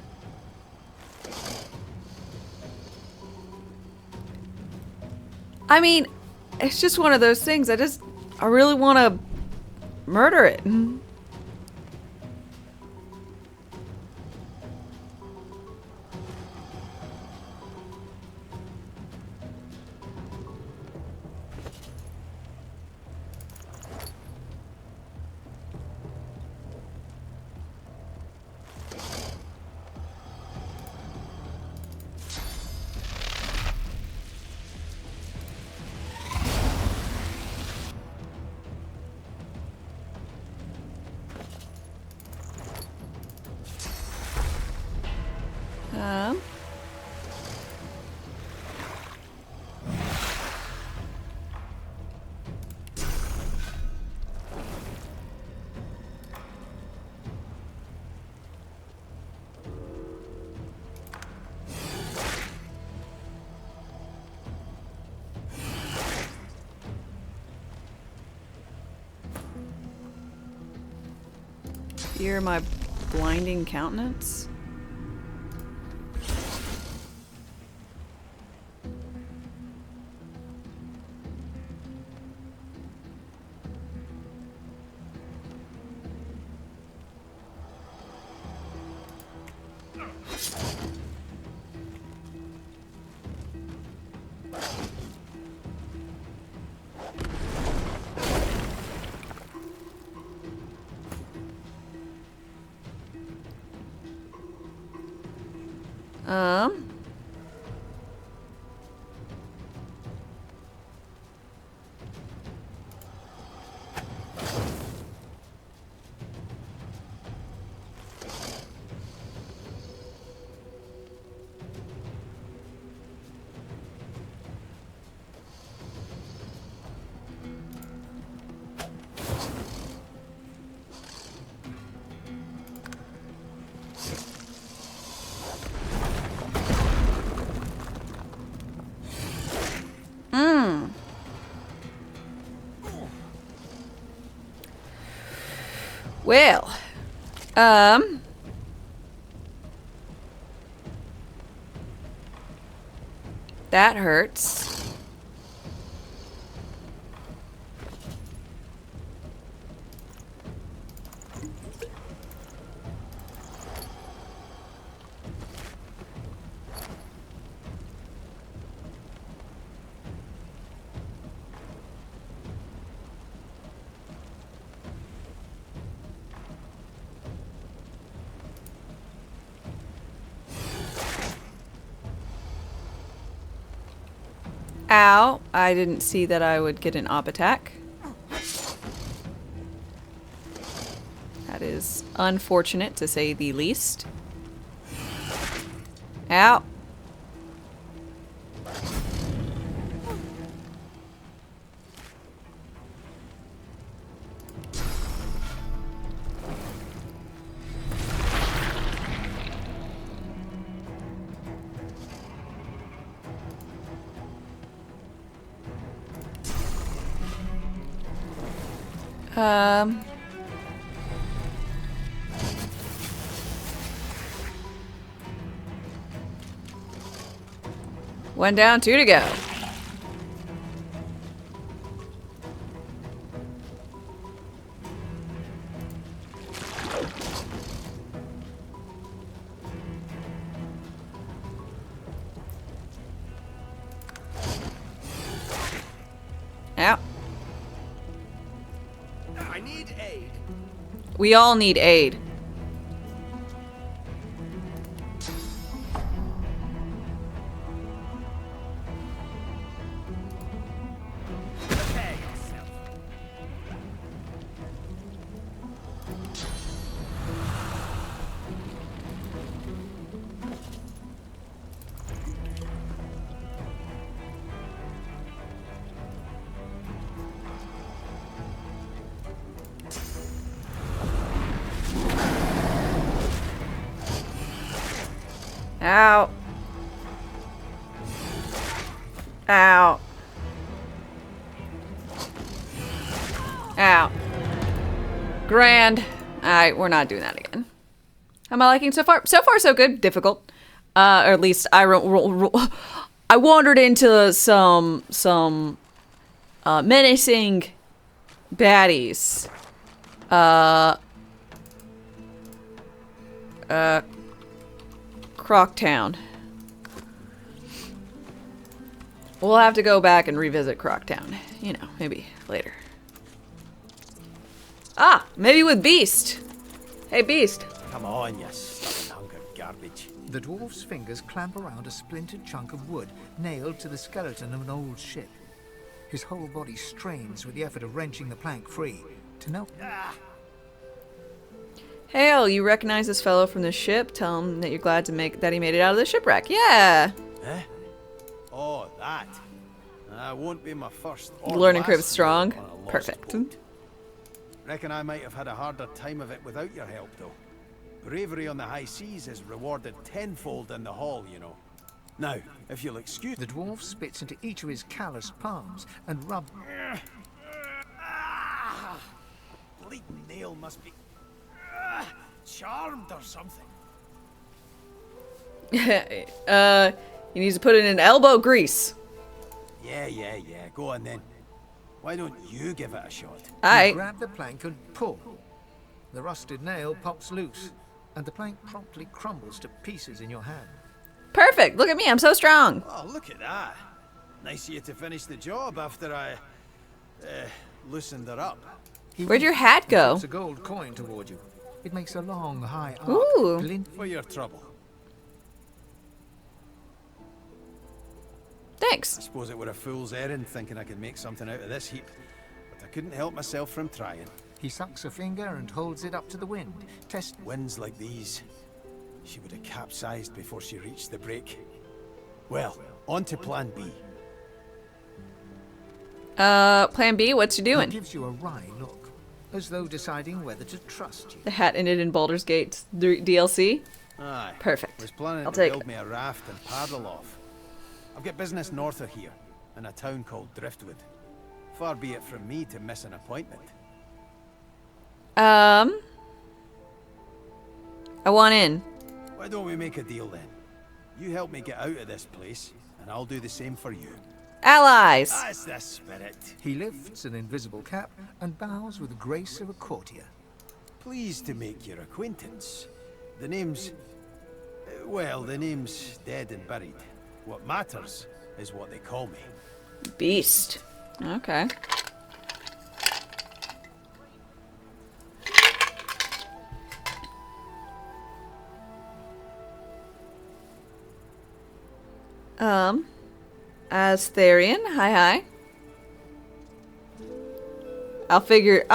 I mean, it's just one of those things. I really want to murder it. Fear my blinding countenance? Well, that hurts. Ow. I didn't see that I would get an op attack. That is unfortunate, to say the least. Ow. One down, 2 to go. Out. I need aid. We all need aid. Ow. Ow. Ow. Grand. Alright, we're not doing that again. How am I liking so far? So far, so good. Difficult. Or at least I wandered into some menacing baddies. Croctown. We'll have to go back and revisit Croctown. You know, maybe later. Ah, maybe with Beast. Hey, Beast. Come on, you stubborn hunk of garbage. The dwarf's fingers clamp around a splintered chunk of wood nailed to the skeleton of an old ship. His whole body strains with the effort of wrenching the plank free. To no... Hail, you recognize this fellow from the ship? Tell him that you're glad that he made it out of the shipwreck. Yeah. Eh? Oh, that. Won't be my first. Learning curve strong. Perfect. Reckon I might have had a harder time of it without your help, though. Bravery on the high seas is rewarded tenfold in the hall, you know. Now, if you'll excuse... The dwarf spits into each of his calloused palms and rubs... Bleeding nail must be... charmed or something. He needs to put it in elbow grease. Yeah. Go on then. Why don't you give it a shot? You grab the plank and pull. The rusted nail pops loose, and the plank promptly crumbles to pieces in your hand. Perfect. Look at me. I'm so strong. Oh, look at that. Nice of you to finish the job after I loosened her up. Where'd your hat go? It's a gold coin toward you. It makes a long, high arc. Ooh. Glint for your trouble. Thanks. I suppose it were a fool's errand thinking I could make something out of this heap, but I couldn't help myself from trying. He sucks a finger and holds it up to the wind. Test winds like these. She would have capsized before she reached the break. Well, on to plan B. Plan B, what's you doing? He gives you a wry look, as though deciding whether to trust you. The hat ended in Baldur's Gate DLC? Aye. Perfect. Was planning I'll to take build it. me a raft and paddle off. I've got business north of here, in a town called Driftwood. Far be it from me to miss an appointment. I want in. Why don't we make a deal then? You help me get out of this place, and I'll do the same for you. Allies! That's the spirit. He lifts an invisible cap and bows with the grace of a courtier. Pleased to make your acquaintance. The name's... well, the name's dead and buried. What matters is what they call me. Beast. Okay. Astharian, hi. I'll figure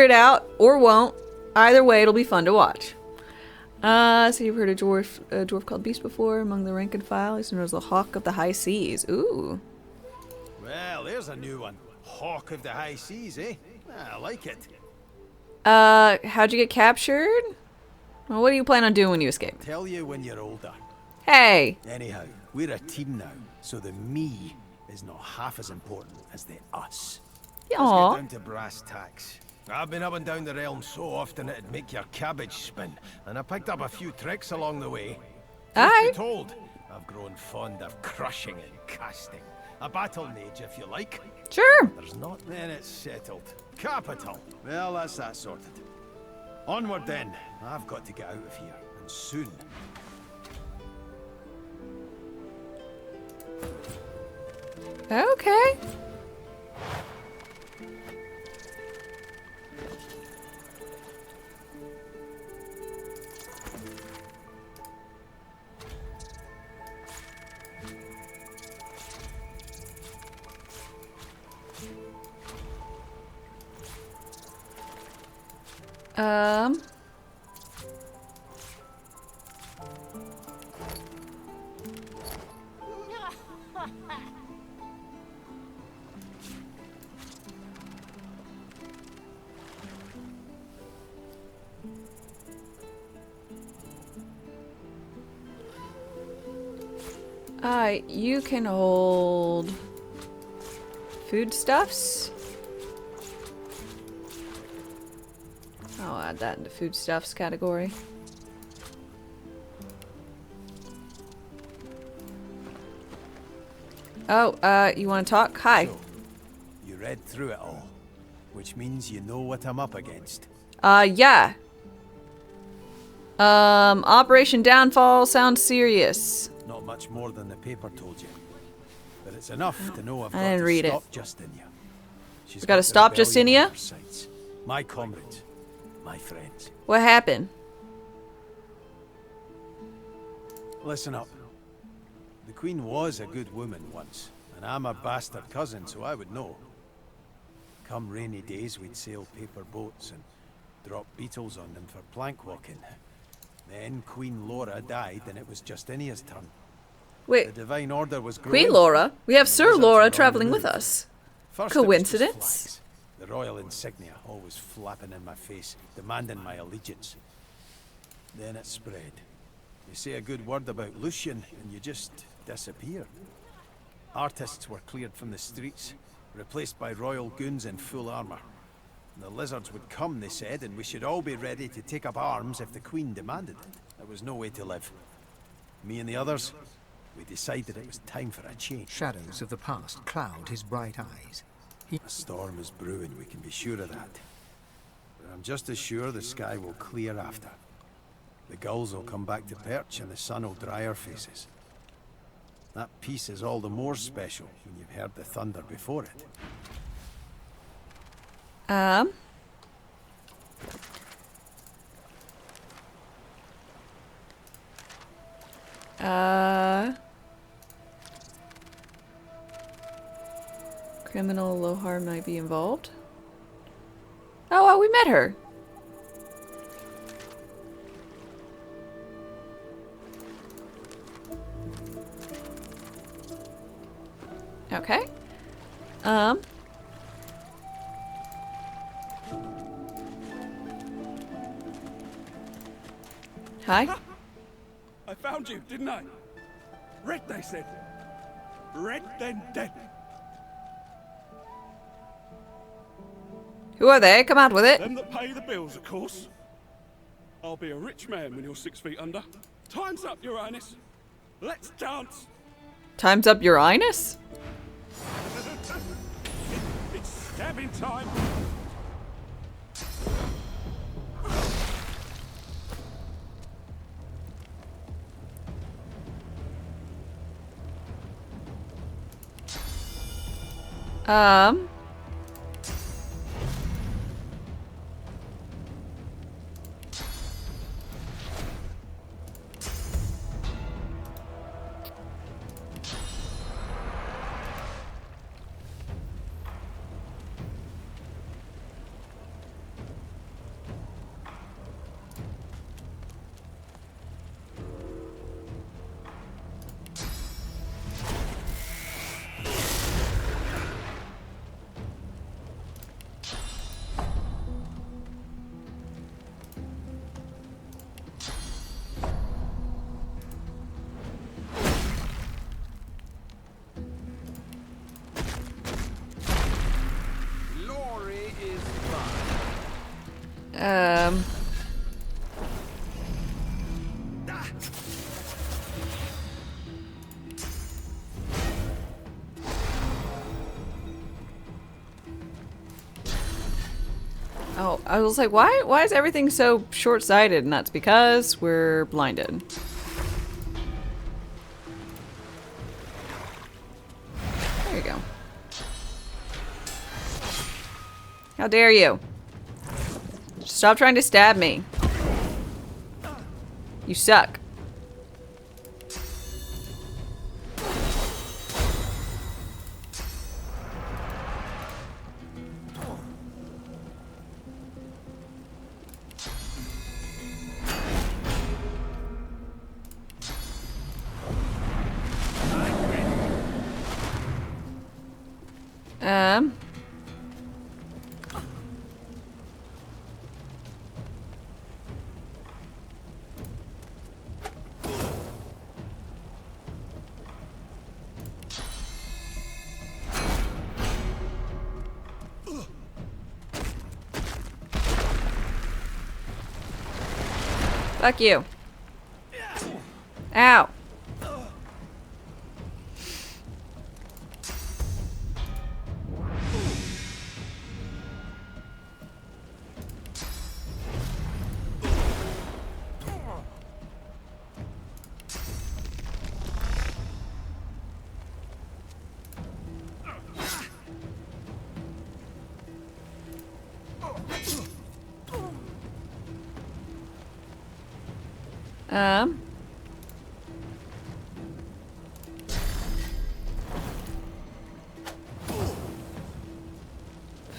it out, or won't. Either way, it'll be fun to watch. So you've heard a dwarf called Beast before, among the rank and file. He's known as the Hawk of the High Seas. Ooh. Well, there's a new one. Hawk of the High Seas, eh? I like it. How'd you get captured? Well, what do you plan on doing when you escape? Tell you when you're older. Hey! Anyhow, we're a team now, so the me is not half as important as the us. Let's Aw. get down to brass tacks. I've been up and down the realm so often it'd make your cabbage spin, and I picked up a few tricks along the way. Truth be told, I've grown fond of crushing and casting. A battle mage, if you like. Sure. There's not. Then it's settled. Capital. Well, that's that sorted. Onward then. I've got to get out of here, and soon. Okay. You can hold foodstuffs. I'll add that into foodstuffs category. Oh, you want to talk? Hi. So, you read through it all, which means you know what I'm up against. Yeah. Operation Downfall sounds serious. Not much more than the paper told you. But it's enough to know I've I got didn't to read stop it. Justinia. She's We gotta got the stop rebellion Justinia? on her sights. My comrades. My friends. What happened? Listen up. The Queen was a good woman once, and I'm a bastard cousin, so I would know. Come rainy days, we'd sail paper boats and drop beetles on them for plank walking. Then Queen Laura died, and it was Justinia's turn. Wait. The Divine Order was growing. Queen Laura? We have and Sir wizards were Laura on the traveling move. with us. First it was just Coincidence? flags. The royal insignia always flapping in my face, demanding my allegiance. Then it spread. You say a good word about Lucian, and you just disappeared. Artists were cleared from the streets, replaced by royal goons in full armor. The lizards would come, they said, and we should all be ready to take up arms if the Queen demanded it. There was no way to live. Me and the others, we decided it was time for a change. Shadows of the past cloud his bright eyes. A storm is brewing, we can be sure of that. But I'm just as sure the sky will clear after. The gulls will come back to perch and the sun will dry our faces. That peace is all the more special when you've heard the thunder before it. Criminal Lohar might be involved. Oh, well, we met her. Okay. Hi. I found you, didn't I? Red, they said. Red, then dead. Who are they? Come out with it. Them that pay the bills, of course. I'll be a rich man when you're 6 feet under. Time's up, Your Highness. Let's dance. Time's up, Your Highness? It's stabbing time. Oh, I was like, why is everything so short-sighted? And that's because we're blinded. There you go. How dare you? Stop trying to stab me. You suck. Fuck you. Ow.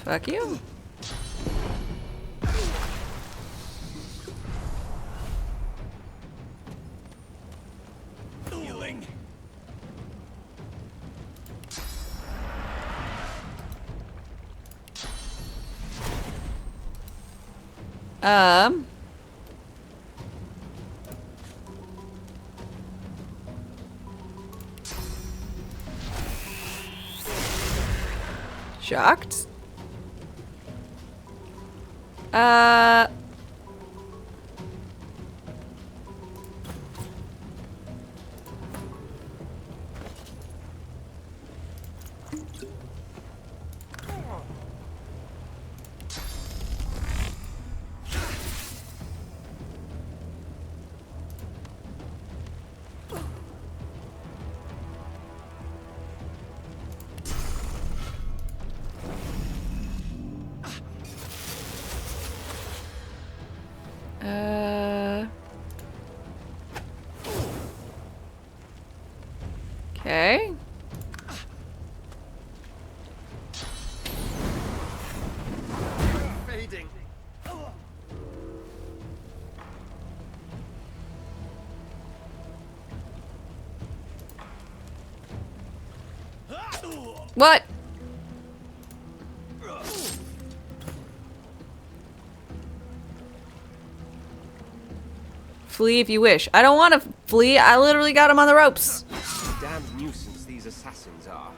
Fuck you. Healing. Shocked. Okay. Fading. What? Flee if you wish. I don't want to flee. I literally got him on the ropes. Damned nuisance these assassins are.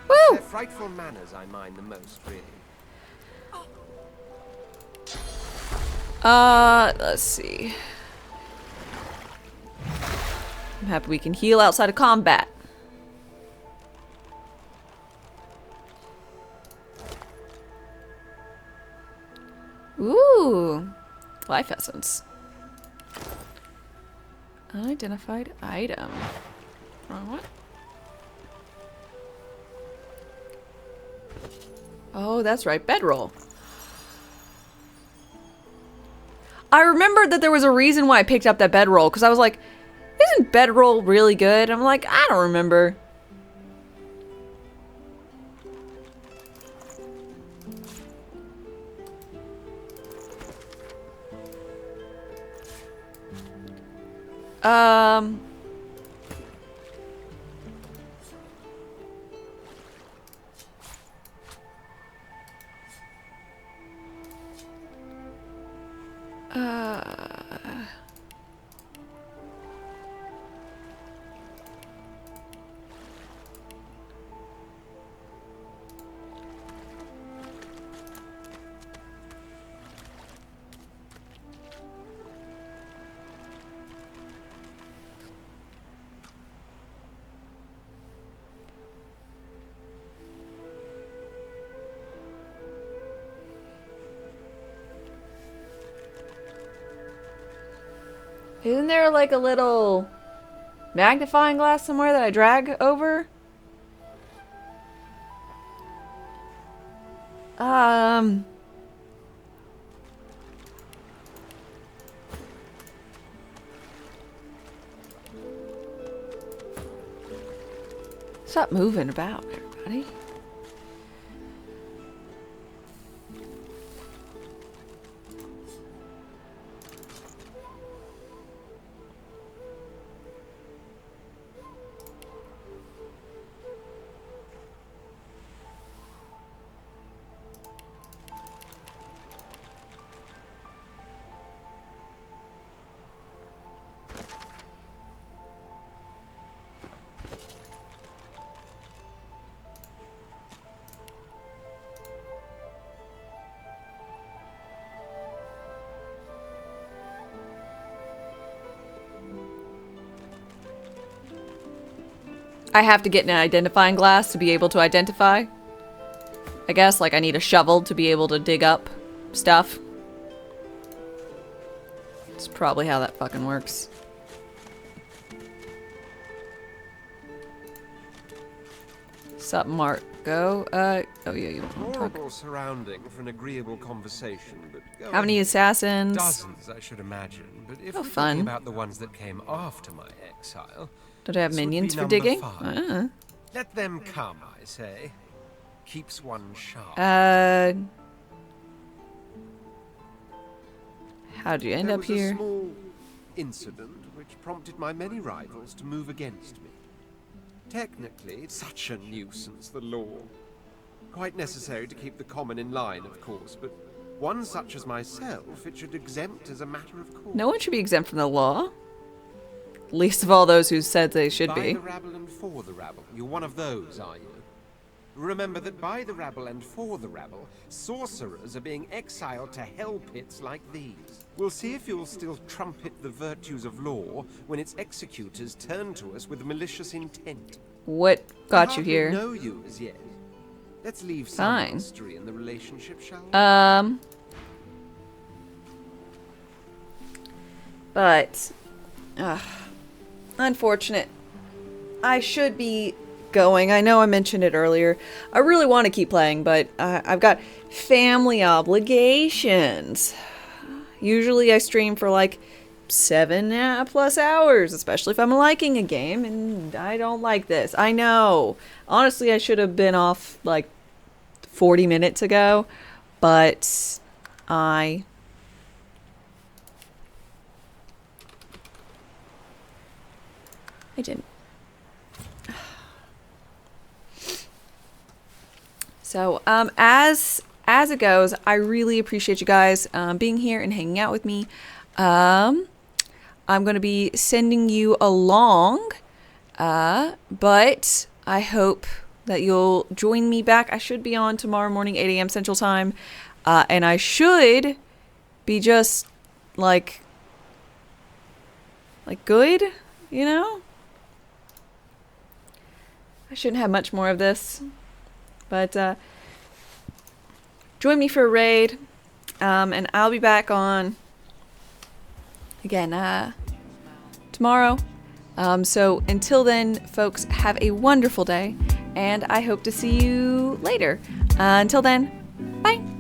Woo! Their frightful manners I mind the most, really. Let's see. I'm happy we can heal outside of combat. Ooh. Life essence. Unidentified item. Wrong one. Oh, that's right. Bedroll. I remembered that there was a reason why I picked up that bedroll, because I was like, isn't bedroll really good? I'm like, I don't remember. Isn't there like a little magnifying glass somewhere that I drag over? Stop moving about, everybody. I have to get an identifying glass to be able to identify. I guess, like, I need a shovel to be able to dig up stuff. It's probably how that fucking works. Sup, Marco? Oh yeah, you want to talk. Horrible surrounding for an agreeable conversation, but go How many ahead. assassins? Dozens, I should imagine. But if Oh, we're fun. talking about the ones that came after my exile, Don't I have this would be minions for number digging? 5. Ah. Let them come, I say. Keeps one sharp. How'd you end There up was here? a small incident which prompted my many rivals to move against me. Technically, it's such a nuisance, the law. Quite necessary to keep the common in line, of course, but one such as myself, it should exempt as a matter of course. No one should be exempt from the law. Least of all those who said they should By be. the rabble and for the rabble. You're one of those, are you? Remember that by the rabble and for the rabble, sorcerers are being exiled to hell pits like these. We'll see if you'll still trumpet the virtues of law when its executors turn to us with malicious intent. What got you I here? know you as yet. Let's leave some Fine. mystery in the relationship, shall we? But, unfortunate. I should be going. I know I mentioned it earlier. I really want to keep playing, but I've got family obligations. Usually I stream for like 7+ hours, especially if I'm liking a game, and I don't like this. I know. Honestly, I should have been off like 40 minutes ago, but I didn't. So, as it goes, I really appreciate you guys being here and hanging out with me. I'm going to be sending you along, but I hope that you'll join me back. I should be on tomorrow morning, 8 a.m. Central Time, and I should be just, like good, you know? I shouldn't have much more of this. But join me for a raid, and I'll be back on again tomorrow. So until then, folks, have a wonderful day, and I hope to see you later. Until then, bye.